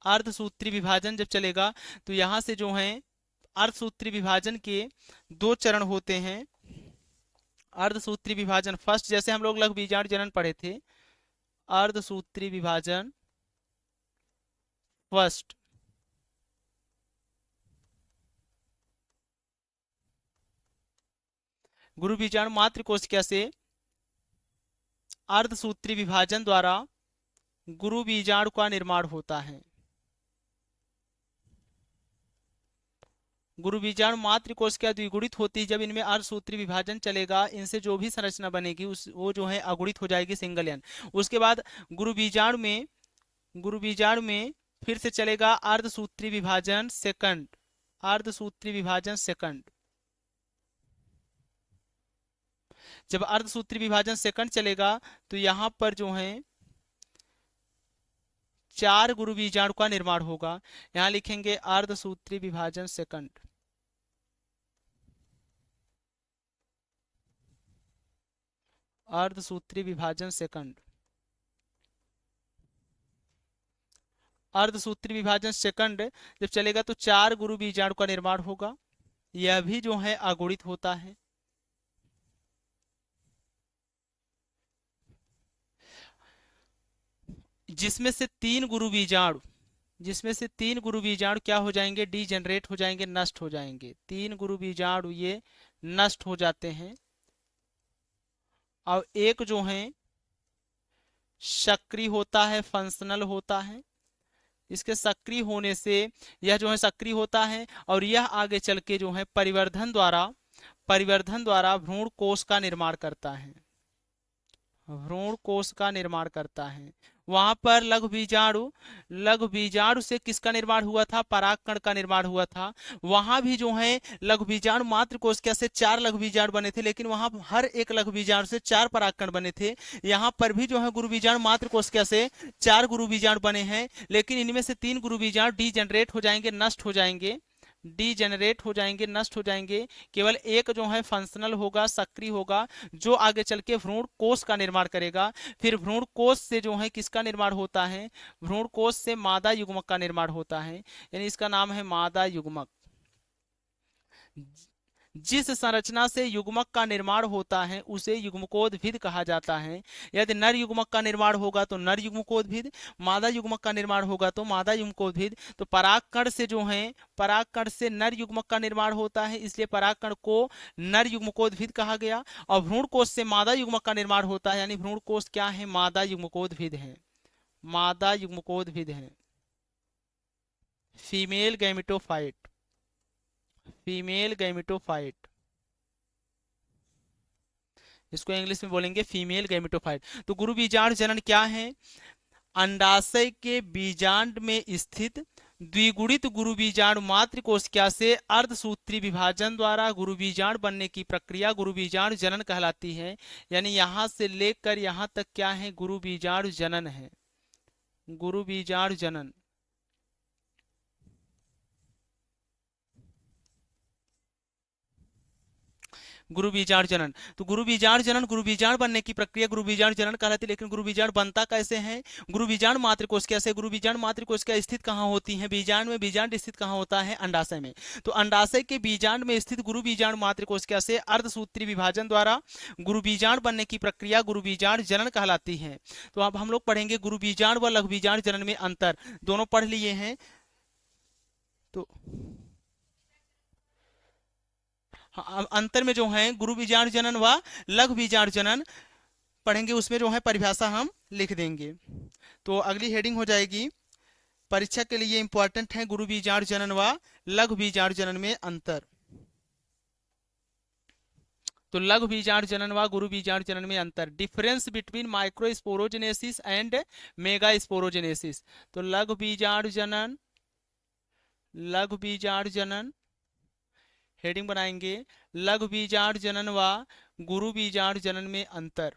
अर्धसूत्री विभाजन जब चलेगा तो यहां से जो है अर्धसूत्री विभाजन के 2 चरण होते हैं। अर्धसूत्री विभाजन फर्स्ट, जैसे हम लोग लघु बीजाणु जनन पढ़े थे, अर्धसूत्री विभाजन फर्स्ट। गुरु बीजाणु मातृ कोशिका से अर्धसूत्री विभाजन द्वारा गुरु बीजाणु का निर्माण होता है। गुरु बीजाणु मातृ कोशिका द्विगुणित होती है जब इनमें अर्धसूत्री विभाजन चलेगा, इनसे जो भी संरचना बनेगी वो जो है अगुणित हो जाएगी, सिंगल एन। उसके बाद गुरु बीजाणु में फिर से चलेगा अर्धसूत्री विभाजन सेकंड। अर्धसूत्री विभाजन सेकंड, जब अर्धसूत्री विभाजन सेकंड चलेगा तो यहां पर जो है 4 गुरु बीजाणु का निर्माण होगा। यहां लिखेंगे अर्धसूत्री विभाजन सेकंड। अर्धसूत्री विभाजन सेकंड, अर्धसूत्री विभाजन सेकंड जब चलेगा तो 4 गुरु बीजाणु का निर्माण होगा। यह भी जो है अगुणित होता है। जिसमें से 3 गुरु बीजाणु, जिसमें से 3 गुरु बीजाणु क्या हो जाएंगे, डीजेनरेट हो जाएंगे, नष्ट हो जाएंगे। 3 गुरु बीजाणु ये नष्ट हो जाते हैं और एक जो है सक्रिय होता है, फंक्शनल होता है। इसके सक्रिय होने से यह जो है सक्रिय होता है और यह आगे चल के जो है परिवर्धन द्वारा भ्रूण कोश का निर्माण करता है। भ्रूण कोश का निर्माण करता है। वहां पर लघु बीजाणु से किसका निर्माण हुआ था, परागकण का निर्माण हुआ था। वहां भी जो है लघु बीजाणु मातृ कोशिका से 4 लघु बीजाणु बने थे, लेकिन वहां हर एक लघु बीजाणु से 4 परागकण बने थे। यहाँ पर भी जो है गुरु बीजाणु मातृ कोशिका से 4 गुरु बीजाणु बने हैं, लेकिन इनमें से 3 गुरु बीजाणु डीजेनरेट हो जाएंगे, नष्ट हो जाएंगे, डीजेनरेट हो जाएंगे, नष्ट हो जाएंगे। केवल एक जो है फंक्शनल होगा, सक्रिय होगा, जो आगे चल के भ्रूण कोश का निर्माण करेगा। फिर भ्रूण कोश से जो है किसका निर्माण होता है, भ्रूण कोश से मादा युग्मक का निर्माण होता है, यानी इसका नाम है मादा युग्मक। जिस संरचना से युग्मक का निर्माण होता है उसे युग्मकोद्भिद कहा जाता है। यदि नर युग्मक का निर्माण होगा तो नर युग्मकोद्भिद, मादा युग्मक का निर्माण होगा तो मादा युग्मकोद्भिद। तो परागकण से जो है, परागकण से नर युग्मक का निर्माण होता है, इसलिए परागकण को नर युग्मकोद्भिद कहा गया। और भ्रूण कोश से मादा युग्मक का निर्माण होता है, यानी भ्रूण कोश क्या है, मादा युग्मकोद्भिद है, मादा युग्मकोद्भिद है। फीमेल गैमेटोफाइट, फीमेल गैमेटोफाइट, इसको इंग्लिश में बोलेंगे फीमेल गैमेटोफाइट। तो गुरु बीजाणु जनन क्या है, अंडाशय के बीजांड में स्थित द्विगुणित गुरु बीजाणु मातृ कोशिका से अर्धसूत्री विभाजन द्वारा गुरु बीजाणु बनने की प्रक्रिया गुरु बीजाणु जनन कहलाती है। यानी यहां से लेकर यहां तक क्या है, गुरु बीजाणु जनन है, गुरु बीजाणु जनन। गुरु बीजाणु जनन, तो गुरु बीजाणु जनन, गुरु बीजाणु बनने की प्रक्रिया गुरु बीजाणु जनन कहलाती है। लेकिन गुरु बीजाणु बनता कैसे है, गुरु बीजाणु मातृ कोशिका से। गुरु बीजाणु मातृ कोशिका स्थित कहाँ होती है, बीजांड में। बीजांड स्थित कहाँ होता है, अंडाशय में। तो अंडाशय के बीजांड में स्थित गुरु बीजाणु मातृ कोशिका से अर्धसूत्री विभाजन द्वारा गुरु बीजाणु बनने की प्रक्रिया गुरु बीजाणु जनन कहलाती है। तो अब हम लोग पढ़ेंगे गुरु बीजाणु व लघु बीजाणु जनन में अंतर, दोनों पढ़ लिए हैं। तो हाँ, अंतर में जो है गुरु बीजाणु जनन व लघु बीजाणु जनन पढ़ेंगे, उसमें जो है परिभाषा हम लिख देंगे। तो अगली हेडिंग हो जाएगी, परीक्षा के लिए इंपॉर्टेंट है गुरु बीजाणु जनन व लघु बीजाणु जनन में अंतर। तो लघु बीजाणु जनन व गुरु बीजाणु जनन में अंतर, difference between microsporogenesis and mega sporogenesis. तो लघु बीजाणु जनन हेडिंग बनाएंगे, लघु बीजाणु जनन व गुरु बीजाणु जनन में अंतर।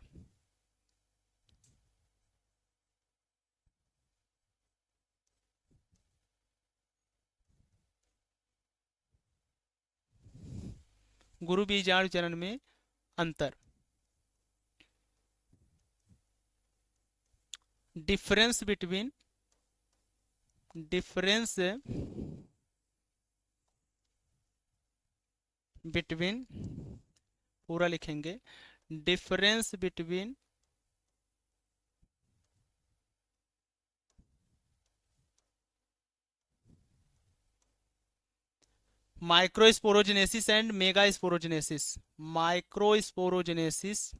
गुरु बीजाणु जनन में अंतर, डिफरेंस बिटवीन पूरा लिखेंगे, difference between microsporogenesis and mega sporogenesis, microsporogenesis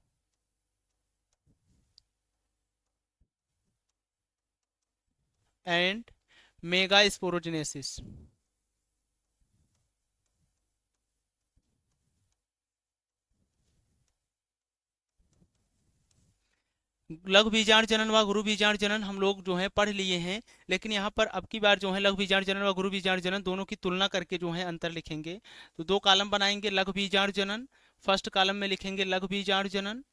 and mega sporogenesis. लघु बीजाणु जनन व गुरु बीजाणु जनन हम लोग जो है पढ़ लिए हैं, लेकिन यहाँ पर अब की बार जो है लघु बीजाणु जनन व गुरु बीजाणु जनन दोनों की तुलना करके जो है अंतर लिखेंगे। तो दो कॉलम बनाएंगे, लघु बीजाणु जनन, फर्स्ट कॉलम में लिखेंगे लघु बीजाणु जनन,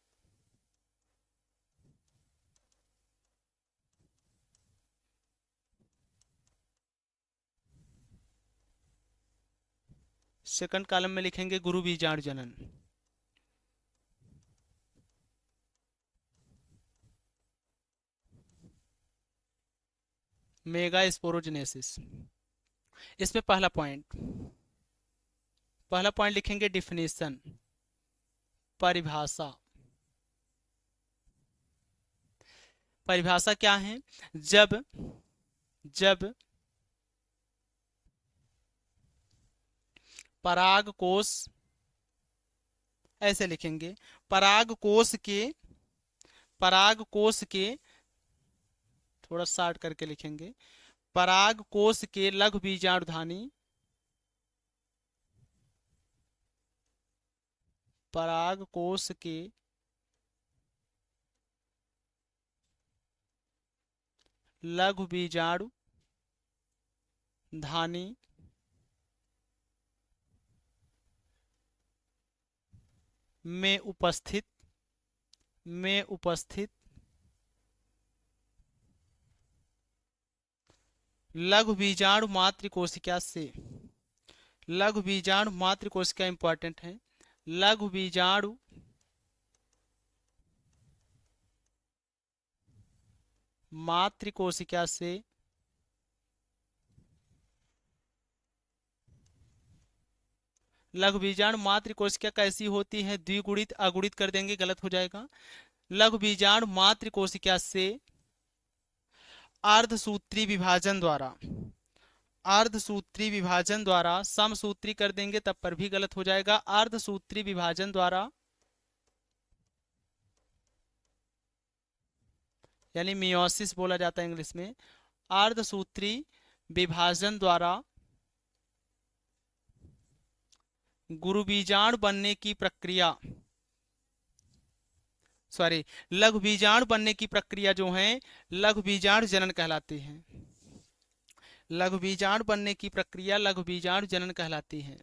सेकंड कॉलम में लिखेंगे गुरु बीजाणु जनन। Mega sporogenesis. इसमें पहला पॉइंट लिखेंगे डिफिनीशन, परिभाषा। परिभाषा क्या है? जब पराग कोश, ऐसे लिखेंगे, पराग कोश के थोड़ा शार्ट करके लिखेंगे, पराग कोश के लघु बीजाणुधानी, पराग कोश के लघु बीजाणु धानी में उपस्थित लघु बीजाणु मातृकोशिका से, लघु बीजाणु मातृकोशिका इंपॉर्टेंट है, लघु बीजाणु मातृकोशिका से लघु बीजाणु मातृकोशिका कैसी होती है? द्विगुणित, अगुणित कर देंगे, गलत हो जाएगा। लघु बीजाणु मातृकोशिका से अर्धसूत्री विभाजन द्वारा समसूत्री कर देंगे, तब पर भी गलत हो जाएगा। अर्धसूत्री विभाजन द्वारा यानी मियोसिस बोला जाता है इंग्लिश में, अर्धसूत्री विभाजन द्वारा गुरु बीजाणु बनने की प्रक्रिया, लघु बीजाणु बनने की प्रक्रिया जो है लघु बीजाणु जनन कहलाती है। लघु बीजाणु बनने की प्रक्रिया लघु बीजाणु जनन कहलाती है।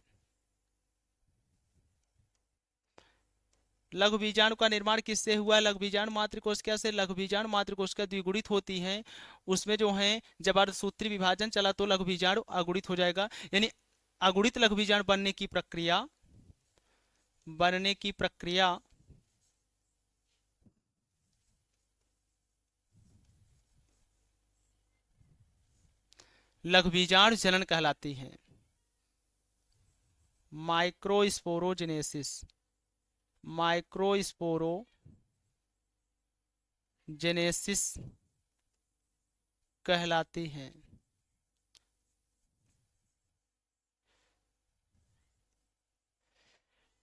लघु बीजाणु का निर्माण किससे हुआ? लघु बीजाणु मातृकोशिका से। लघु बीजाणु मातृकोशिका द्विगुणित होती है, उसमें जो है जब अर्धसूत्री विभाजन चला तो लघु बीजाणु अगुणित हो जाएगा, यानी अगुणित लघु बीजाणु बनने की प्रक्रिया लघु बीजाणु जनन कहलाती है। माइक्रोस्पोरोजेनेसिस कहलाती है।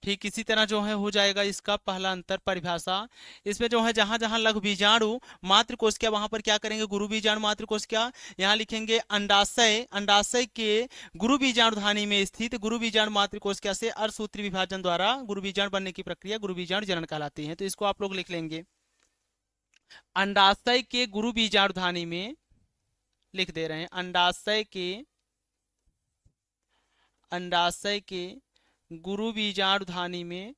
ठीक इसी तरह जो है हो जाएगा इसका पहला अंतर परिभाषा। इसमें जो है जहां जहां लघु बीजाणु मातृ कोशिका, वहां पर क्या करेंगे, गुरु बीजाणु मातृ कोशिका। यहाँ लिखेंगे अंडाशय, अंडाशय के गुरु बीजाणु धानी में स्थित गुरु बीजाणु मातृ कोशिका से अर्धसूत्री विभाजन द्वारा गुरु बीजाणु बनने की प्रक्रिया गुरु बीजाणु जनन कहलाती है। तो इसको आप लोग लिख लेंगे, अंडाशय के गुरु बीजाणु धानी में, लिख दे रहे हैं, अंडाशय के गुरु बीजाणु धानी में,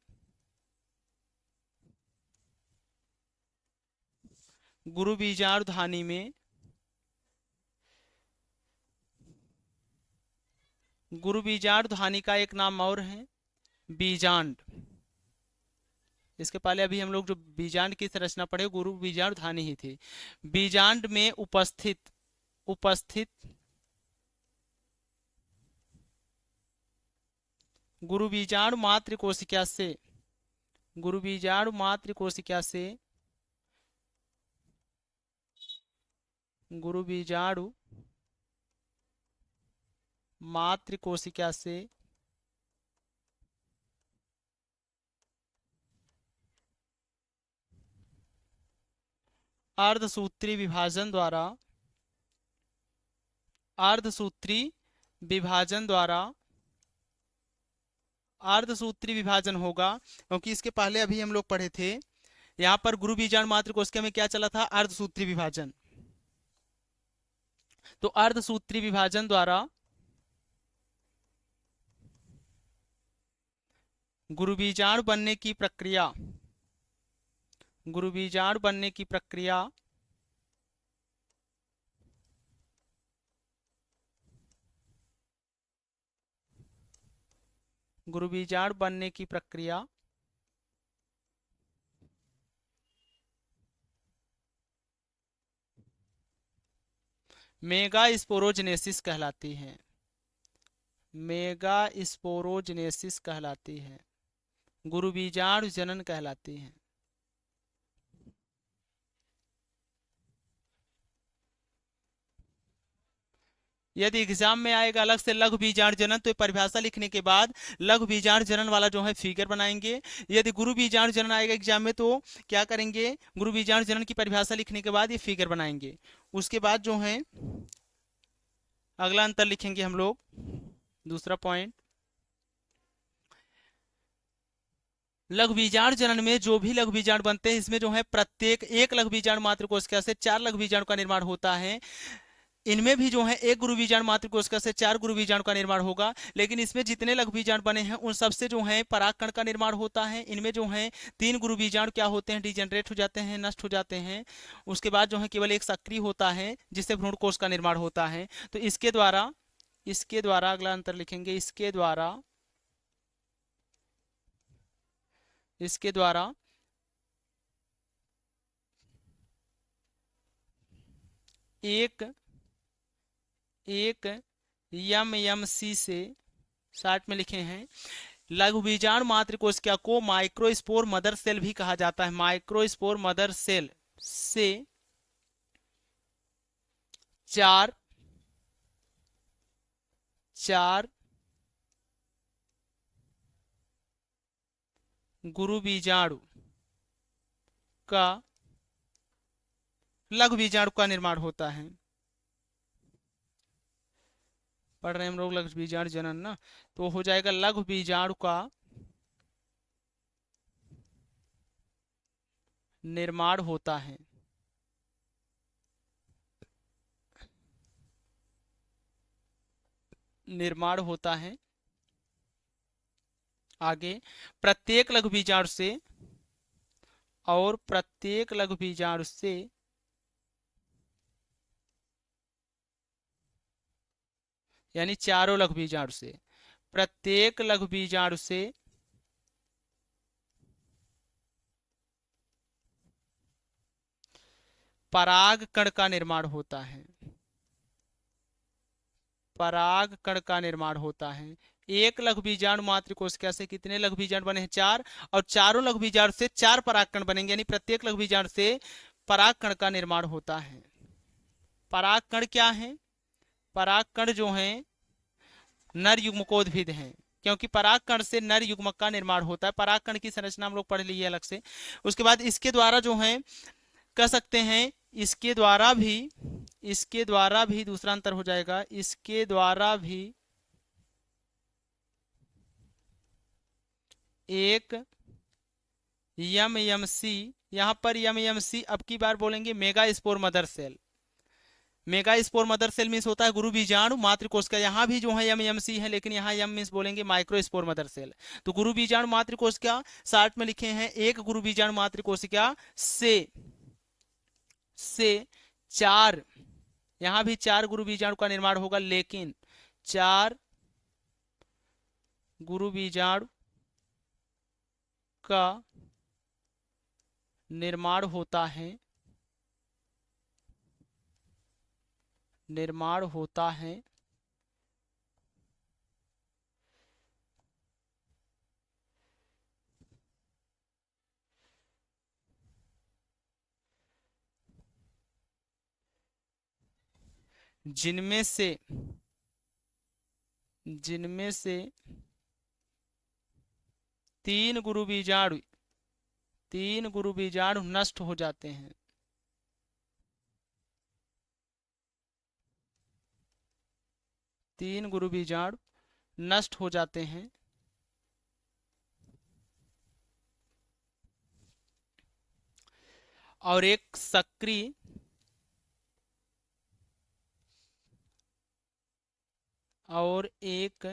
गुरु बीजाणु धानी में, गुरु बीजाणु धानी का एक नाम और है बीजांड। इसके पहले अभी हम लोग जो बीजांड की संरचना पढ़े गुरु बीजाणु धानी ही थी। बीजांड में उपस्थित गुरु बीजाणु मातृ कोशिका से, गुरु बीजाणु मातृ कोशिका से, गुरु बीजाणु मातृ कोशिका से अर्धसूत्री विभाजन द्वारा, अर्धसूत्री विभाजन द्वारा, अर्धसूत्री विभाजन होगा। क्योंकि इसके पहले अभी हम लोग पढ़े थे यहाँ पर गुरु बीजाणु मातृ कोशिका में क्या चला था, अर्धसूत्री विभाजन। तो अर्धसूत्री विभाजन द्वारा गुरु बीजाणु बनने की प्रक्रिया, गुरु बीजाणु बनने की प्रक्रिया गुरु बीजाणु बनने की प्रक्रिया मेगा स्पोरोजेनेसिस कहलाती है, मेगा स्पोरोजेनेसिस कहलाती है, गुरु बीजाणु जनन कहलाती है। यदि एग्जाम में आएगा अलग से लघु बीजाणु जनन, तो परिभाषा लिखने के बाद लघु बीजाणु जनन वाला जो है फिगर बनाएंगे। यदि गुरु बीजाणु जनन आएगा एग्जाम में, तो क्या करेंगे, गुरु बीजाणु जनन की परिभाषा लिखने के बाद ये फिगर बनाएंगे। उसके बाद जो है अगला अंतर लिखेंगे हम लोग, दूसरा पॉइंट, लघु बीजाणु जनन में जो भी लघु बीजाणु बनते हैं इसमें जो है प्रत्येक एक लघु बीजाणु मातृ कोशिका से 4 लघु बीजाणु का निर्माण होता है। इनमें भी जो है एक गुरु बीजाणु मातृ कोशिका से 4 गुरु बीजाणु का निर्माण होगा। लेकिन इसमें जितने लघु बीजाणु बने हैं उन सबसे जो है परागकण का निर्माण होता है। इनमें जो है 3 गुरु बीजाणु क्या होते हैं, डिजेनरेट हो जाते हैं, नष्ट हो जाते हैं। उसके बाद जो है केवल एक सक्रिय होता है जिससे भ्रूण कोश का निर्माण होता है। तो इसके द्वारा अगला अंतर लिखेंगे, इसके द्वारा एक MMC से 60 में लिखे हैं, लघु बीजाणु मातृ कोशिका को माइक्रोस्पोर मदर सेल भी कहा जाता है। माइक्रोस्पोर मदर सेल से 4 गुरु बीजाणु का, लघु बीजाणु का निर्माण होता है। पढ़ रहे हैं हम लोग लघु बीजाणु जनन ना, तो हो जाएगा लघु बीजाणु का निर्माण होता है। निर्माण होता है। आगे प्रत्येक लघु बीजाणु से, और प्रत्येक लघु बीजाणु से यानी चारों लघु बीजाणु से, प्रत्येक लघु बीजाणु से पराग कण का निर्माण होता है। पराग कण का निर्माण होता है। एक लघु बीजाणु मातृ कोशिका से कितने लघु बीजाणु बने हैं, 4, और चारों लघु बीजाणु से 4 परागकण बनेंगे, यानी प्रत्येक लघु बीजाणु से परागकण का निर्माण होता है। परागकण क्या है, परागकण जो हैं नर युग्मकोद्भिद हैं। क्योंकि परागकण से नर युग्मक का निर्माण होता है। परागकण की संरचना हम लोग पढ़ ली है अलग से। उसके बाद इसके द्वारा जो है कह सकते हैं, इसके द्वारा भी दूसरा अंतर हो जाएगा, इसके द्वारा भी एक यमयमसी, यहाँ पर यमयमसी अब की बार बोलेंगे megaspore mother cell. Megaspore mother cell means होता है गुरु बीजाणु मातृकोश का। यहाँ भी जो है यमयमसी है, लेकिन यहाँ यम मीन्स बोलेंगे माइक्रो स्पोर मदर सेल। तो गुरु बीजाणु मातृकोश क्या शार्ट में लिखे हैं, एक गुरु बीजाणु मातृकोशिका से चार, यहाँ भी चार गुरु बीजाणु का निर्माण होगा, लेकिन चार गुरु बीजाणु का निर्माण होता है, निर्माण होता है जिनमें से तीन गुरु बीजाणु नष्ट हो जाते हैं। तीन गुरु बीजाणु नष्ट हो जाते हैं और एक सक्रिय और एक,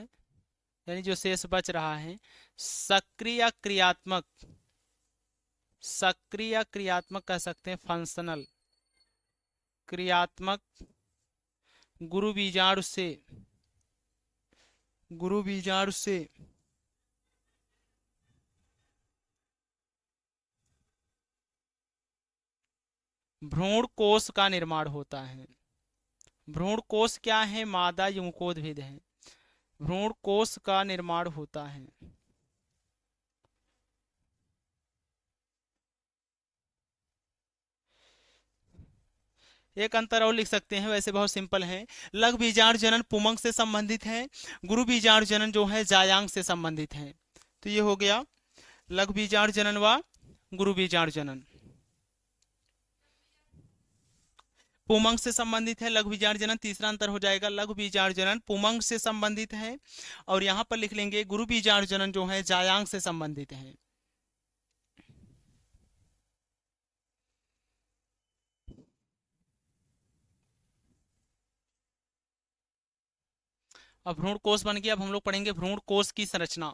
यानी जो शेष बच रहा है, सक्रिय क्रियात्मक कह सकते हैं, फंक्शनल क्रियात्मक गुरु बीजाणु से भ्रूण कोश का निर्माण होता है। भ्रूण कोश क्या है, मादा युग्मकोद्भिद है। भ्रूण कोश का निर्माण होता है। एक अंतर और लिख सकते हैं, वैसे बहुत सिंपल है। लघु बीजाणु जनन पुमंग से संबंधित है, गुरु बीजाणु जनन जो है जायांग से संबंधित है। तो ये हो गया लघु बीजाणु जनन व गुरु बीजाणु जनन। पुमंग से संबंधित है लघु बीजाणु जनन, तीसरा अंतर हो जाएगा, लघु बीजाणु जनन पुमंग से संबंधित है, और यहां पर लिख लेंगे गुरु बीजाणु जनन जो है जायांग से संबंधित है। अब भ्रूण कोश बन गया। अब हम लोग पढ़ेंगे भ्रूण कोश की संरचना।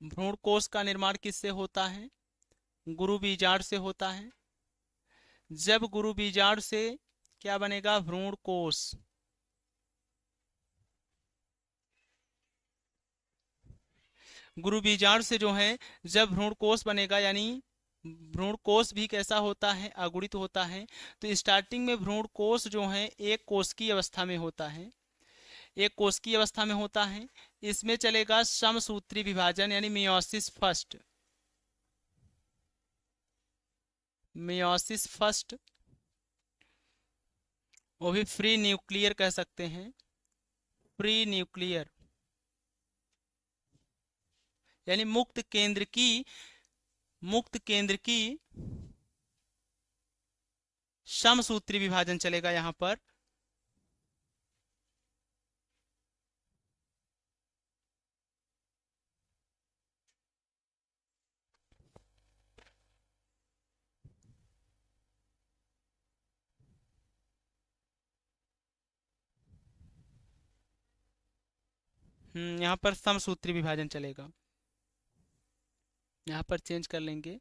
भ्रूण कोश का निर्माण किससे होता है, गुरु बीजाणु से होता है। जब गुरु बीजाणु से क्या बनेगा, भ्रूण कोश। गुरु बीजाणु से जो है जब भ्रूण कोश बनेगा, यानी भ्रूण कोश भी कैसा होता है, अगुणित होता है। तो स्टार्टिंग में भ्रूण कोश जो है एक कोश की अवस्था में होता है, एक कोश की अवस्था में होता है। इसमें चलेगा समसूत्री विभाजन, यानी मियोसिस फर्स्ट। मियोसिस फर्स्ट, वो भी फ्री न्यूक्लियर कह सकते हैं, फ्री न्यूक्लियर, यानी मुक्त केंद्र की समसूत्री विभाजन चलेगा यहां पर। यहाँ पर समसूत्री विभाजन चलेगा, यहाँ पर चेंज कर लेंगे,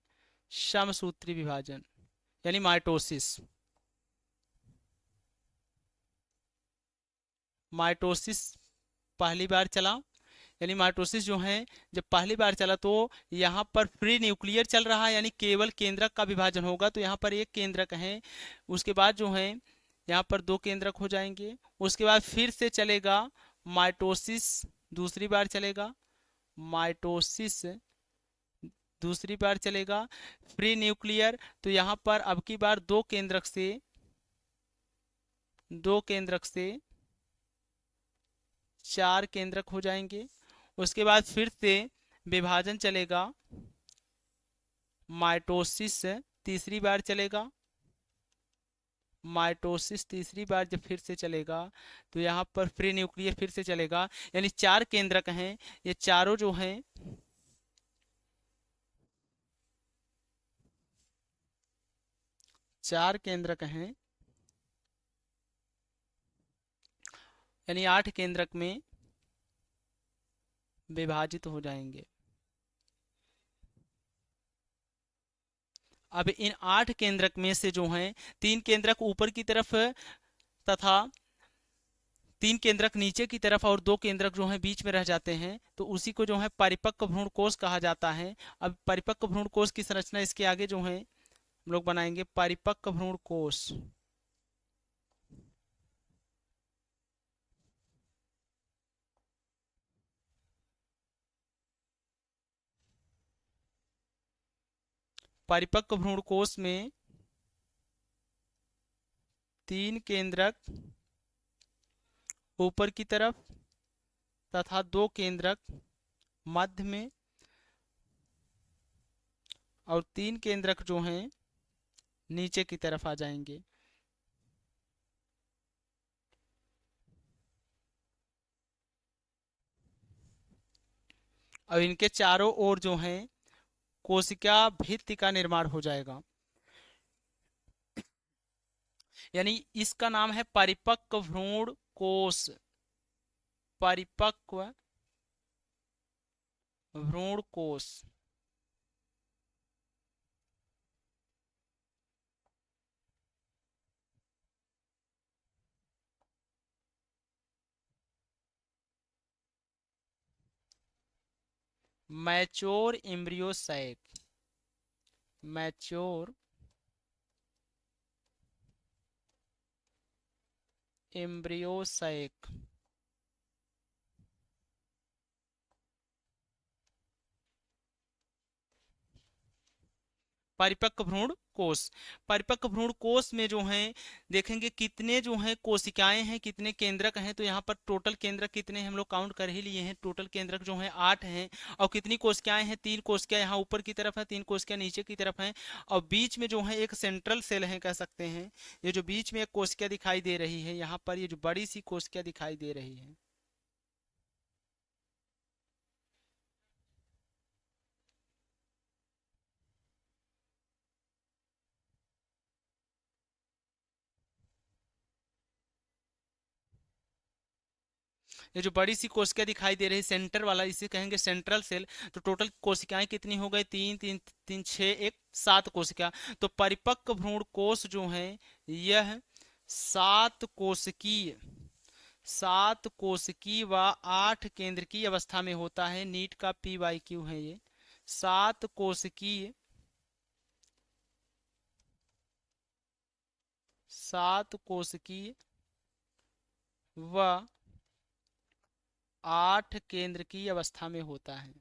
समसूत्री विभाजन यानी माइटोसिस। माइटोसिस पहली बार चला, यानी माइटोसिस जो है जब पहली बार चला तो यहाँ पर फ्री न्यूक्लियर चल रहा है, यानी केवल केंद्रक का विभाजन होगा। तो यहाँ पर एक केंद्रक है, उसके बाद जो है यहाँ पर दो केंद्रक हो जाएंगे। उसके बाद फिर से चलेगा माइटोसिस, दूसरी बार चलेगा माइटोसिस, दूसरी बार चलेगा फ्री न्यूक्लियर। तो यहाँ पर अब की बार दो केंद्रक से 2 केंद्रक से 4 केंद्रक हो जाएंगे। उसके बाद फिर से विभाजन चलेगा, माइटोसिस तीसरी बार चलेगा। माइटोसिस तीसरी बार जब फिर से चलेगा तो यहाँ पर फ्री न्यूक्लियर फिर से चलेगा, यानी 4 केंद्रक हैं। ये चारों जो हैं 4 केंद्रक हैं, यानी 8 केंद्रक में विभाजित हो जाएंगे। अब इन 8 केंद्रक में से जो हैं 3 केंद्रक ऊपर की तरफ तथा 3 केंद्रक नीचे की तरफ और 2 केंद्रक जो हैं बीच में रह जाते हैं, तो उसी को जो है परिपक्व भ्रूणकोश कहा जाता है। अब परिपक्व भ्रूणकोश की संरचना इसके आगे जो है हम लोग बनाएंगे परिपक्व भ्रूणकोश। परिपक्व भ्रूणकोश में 3 केंद्रक ऊपर की तरफ तथा 2 केंद्रक मध्य में और 3 केंद्रक जो हैं नीचे की तरफ आ जाएंगे। अब इनके चारों ओर जो हैं कोशिका भित्ति का निर्माण हो जाएगा, यानी इसका नाम है परिपक्व भ्रूण कोश। परिपक्व भ्रूण कोश। Mature embryo sac. Mature embryo sac. परिपक्व भ्रूण कोश। परिपक्व भ्रूण कोश में जो है देखेंगे कितने जो है कोशिकाएं हैं, कितने केंद्रक हैं। तो यहाँ पर टोटल केंद्रक कितने हम लोग काउंट कर ही लिए हैं। टोटल केंद्रक जो है 8 हैं। और कितनी कोशिकाएं हैं, 3 कोशिकाएं यहाँ ऊपर की तरफ है, 3 कोशिकाएं नीचे की तरफ हैं। और बीच में जो है एक सेंट्रल सेल है कह सकते हैं। ये जो बीच में एक कोशिका दिखाई दे रही है, यहाँ पर ये जो बड़ी सी कोशिका दिखाई दे रही है, ये जो बड़ी सी कोशिका दिखाई दे रही है सेंटर वाला, इसे कहेंगे सेंट्रल सेल। तो टोटल कोशिकाएं कितनी हो गई, 3 3 3 6 1 7 कोशिका। तो परिपक्व भ्रूण कोश जो है यह 7 कोशिकीय, 7 कोशिकीय व 8 केंद्रकीय अवस्था में होता है। नीट का PYQ है ये। 7 कोशिकीय, 7 कोशिकीय व 8 केंद्रकीय अवस्था में होता है।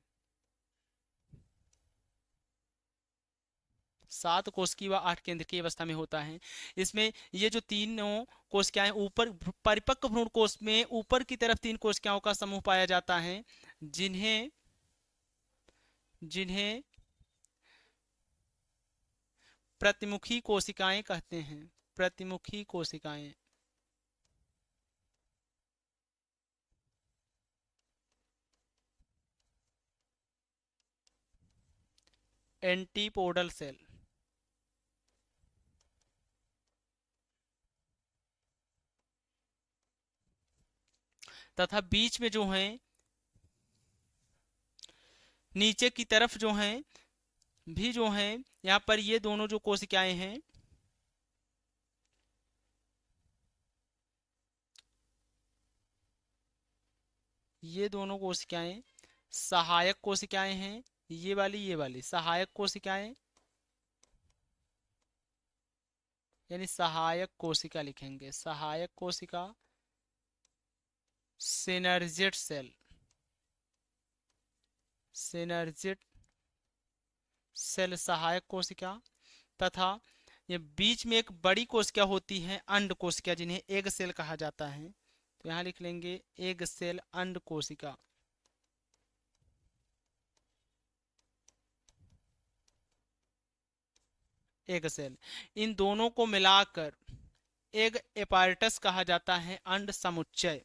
7 कोशिकीय व 8 केंद्रकीय अवस्था में होता है। इसमें ये जो तीनों कोशिकाएं ऊपर, परिपक्व भ्रूण कोश में ऊपर की तरफ 3 कोशिकाओं का समूह पाया जाता है, जिन्हें जिन्हें प्रतिमुखी कोशिकाएं कहते हैं। प्रतिमुखी कोशिकाएं। Antipodal cell. तथा बीच में जो है नीचे की तरफ जो है भी जो है यहाँ पर ये दोनों जो कोशिकाएं हैं, ये दोनों कोशिकाएं सहायक कोशिकाएं हैं। ये वाली सहायक कोशिकाएं, यानी सहायक कोशिका लिखेंगे, सहायक कोशिका। सिनर्जिट सेल, सिनर्जिट सेल सहायक कोशिका। तथा ये बीच में एक बड़ी कोशिका होती है अंड कोशिका, जिन्हें एग सेल कहा जाता है। तो यहाँ लिख लेंगे एग सेल, अंड कोशिका। एग सेल, इन दोनों को मिलाकर एग एपार्टस कहा जाता है, अंड समुच्चय।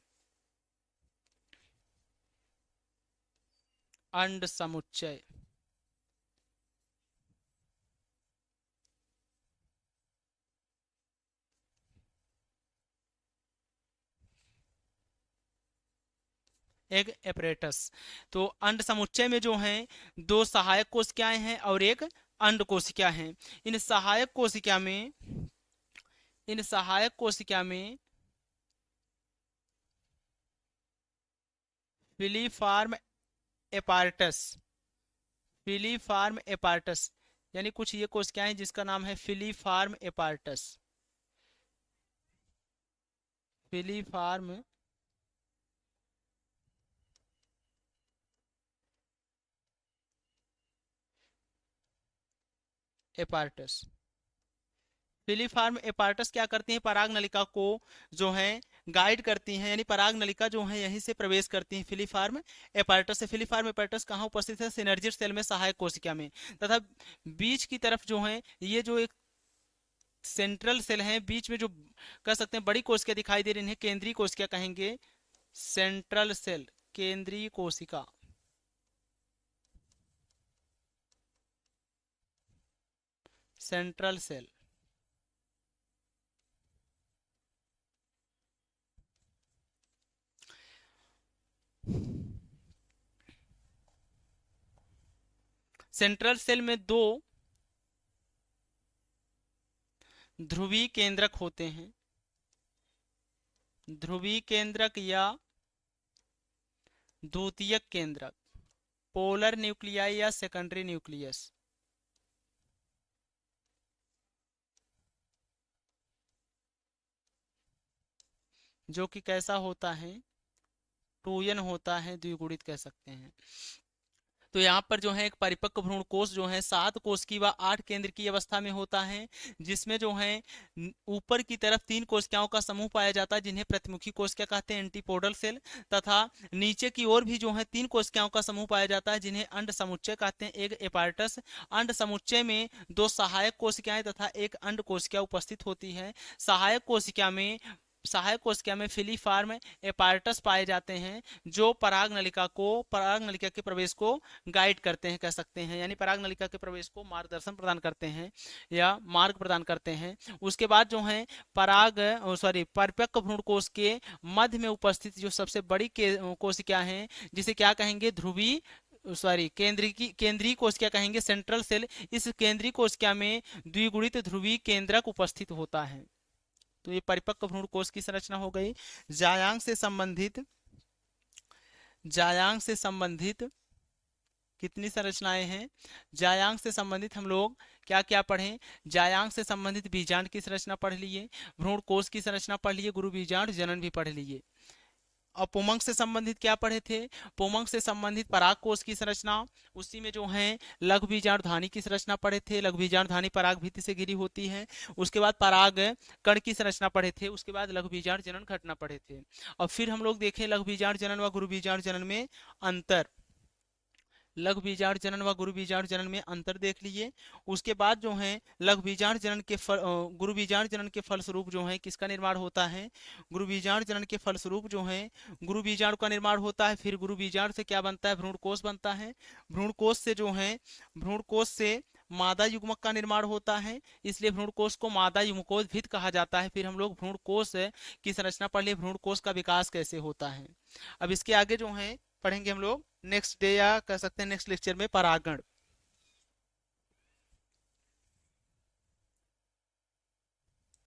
अंड समुच्चय। Egg apparatus. तो अंड समुच्चय में जो है दो सहायक कोशिकाएं हैं और एक अंड कोशिका है। इन सहायक कोशिका में इन सहायक कोशिका में फिलीफार्म एपार्टस, फिलीफार्म एपार्टस, यानी कुछ ये कोशिकाएं जिसका नाम है फिलीफार्म एपार्टस। फिलीफार्म एपार्टस। फिलीफार्म एपार्टस क्या करती हैं, पराग नलिका को जो है गाइड करती हैं, यानी पराग नलिका जो है यहीं से प्रवेश करती हैं फिलीफार्म एपार्टस से। फिलीफार्म एपार्टस कहाँ उपस्थित है, सिनर्जिड सेल में, सहायक कोशिका में। तथा बीच की तरफ जो है ये जो एक सेंट्रल सेल है, बीच में जो कह सकते हैं बड़ी कोशिका दिखाई दे रही है, केंद्रीय कोशिका कहेंगे, सेंट्रल सेल, केंद्रीय कोशिका। Central cell. सेंट्रल सेल में दो ध्रुवीय केंद्रक होते हैं, ध्रुवीय केंद्रक या द्वितीयक केंद्रक, पोलर न्यूक्लियाई या सेकेंडरी न्यूक्लियस। जो कि कैसा होता है, 2n होता है, द्विगुणित कह सकते हैं। तो यहाँ पर जो है एक परिपक्व भ्रूण कोष जो है 7 कोश की व 8 केंद्र की अवस्था में होता है, जिसमें जो है ऊपर की तरफ 3 कोशिकाओं का समूह पाया जाता है, जिन्हें प्रतिमुखी कोशिका कहते हैं, एंटीपोडल सेल। तथा नीचे की ओर भी जो है 3 कोशिकाओं का समूह पाया जाता है, जिन्हें अंड समुच्चय कहते हैं, एग एपार्टस। अंड समुच्चय में 2 सहायक कोशिकाएं तथा एक अंड कोशिका उपस्थित होती है। सहायक कोशिका में फिलीफार्म एपार्टस पाए जाते हैं, जो पराग नलिका के प्रवेश को गाइड करते हैं, कह सकते हैं, यानी पराग नलिका के प्रवेश को मार्गदर्शन प्रदान करते हैं या मार्ग प्रदान करते हैं। उसके बाद जो है परिपक्व भ्रूण कोश के मध्य में उपस्थित जो सबसे बड़ी कोशिका है, जिसे क्या कहेंगे, केंद्रीय कोशिका कहेंगे, सेंट्रल सेल। इस केंद्रीय कोशिका में द्विगुणित ध्रुवीय केंद्रक उपस्थित होता है। तो ये परिपक्व भ्रूण कोश की संरचना हो गई। जायांग से संबंधित कितनी संरचनाएं हैं, जायांग से संबंधित हम लोग क्या क्या पढ़ें, जायांग से संबंधित बीजांड की संरचना पढ़ लिए, भ्रूण कोश की संरचना पढ़ लिए, गुरु बीजांड जनन भी पढ़ लिए। और पुमंग से संबंधित क्या पढ़े थे, पुमंग से संबंधित पराग कोश की संरचना, उसी में जो है लघु बीजाणु धानी की संरचना पढ़े थे, लघु बीजाणु धानी पराग भित्ति से घिरी होती है। उसके बाद पराग कण की संरचना पढ़े थे, उसके बाद लघु बीजाणु जनन घटना पढ़े थे। और फिर हम लोग देखें लघु बीजाणु जनन व गुरु बीजाणु जनन में अंतर, लघु बीजाणु जनन व गुरु बीजाणु जनन में अंतर देख लिए। उसके बाद जो है लघु बीजाणु जनन के गुरु बीजाणु जनन के फलस्वरूप जो है किसका निर्माण होता है, गुरु बीजाणु जनन के फलस्वरूप जो है गुरु बीजाणु का निर्माण होता है। फिर गुरु बीजाणु से क्या बनता है, भ्रूणकोश बनता है। भ्रूणकोश से जो है भ्रूणकोश से मादा युग्मक का निर्माण होता है, इसलिए भ्रूणकोश को मादा युग्मकोद्भिद कहा जाता है। फिर हम लोग भ्रूणकोश की संरचना पढ़ लिए, भ्रूणकोश का विकास कैसे होता है। अब इसके आगे जो है पढ़ेंगे हम लोग नेक्स्ट डे या कह सकते हैं नेक्स्ट लेक्चर में परागण।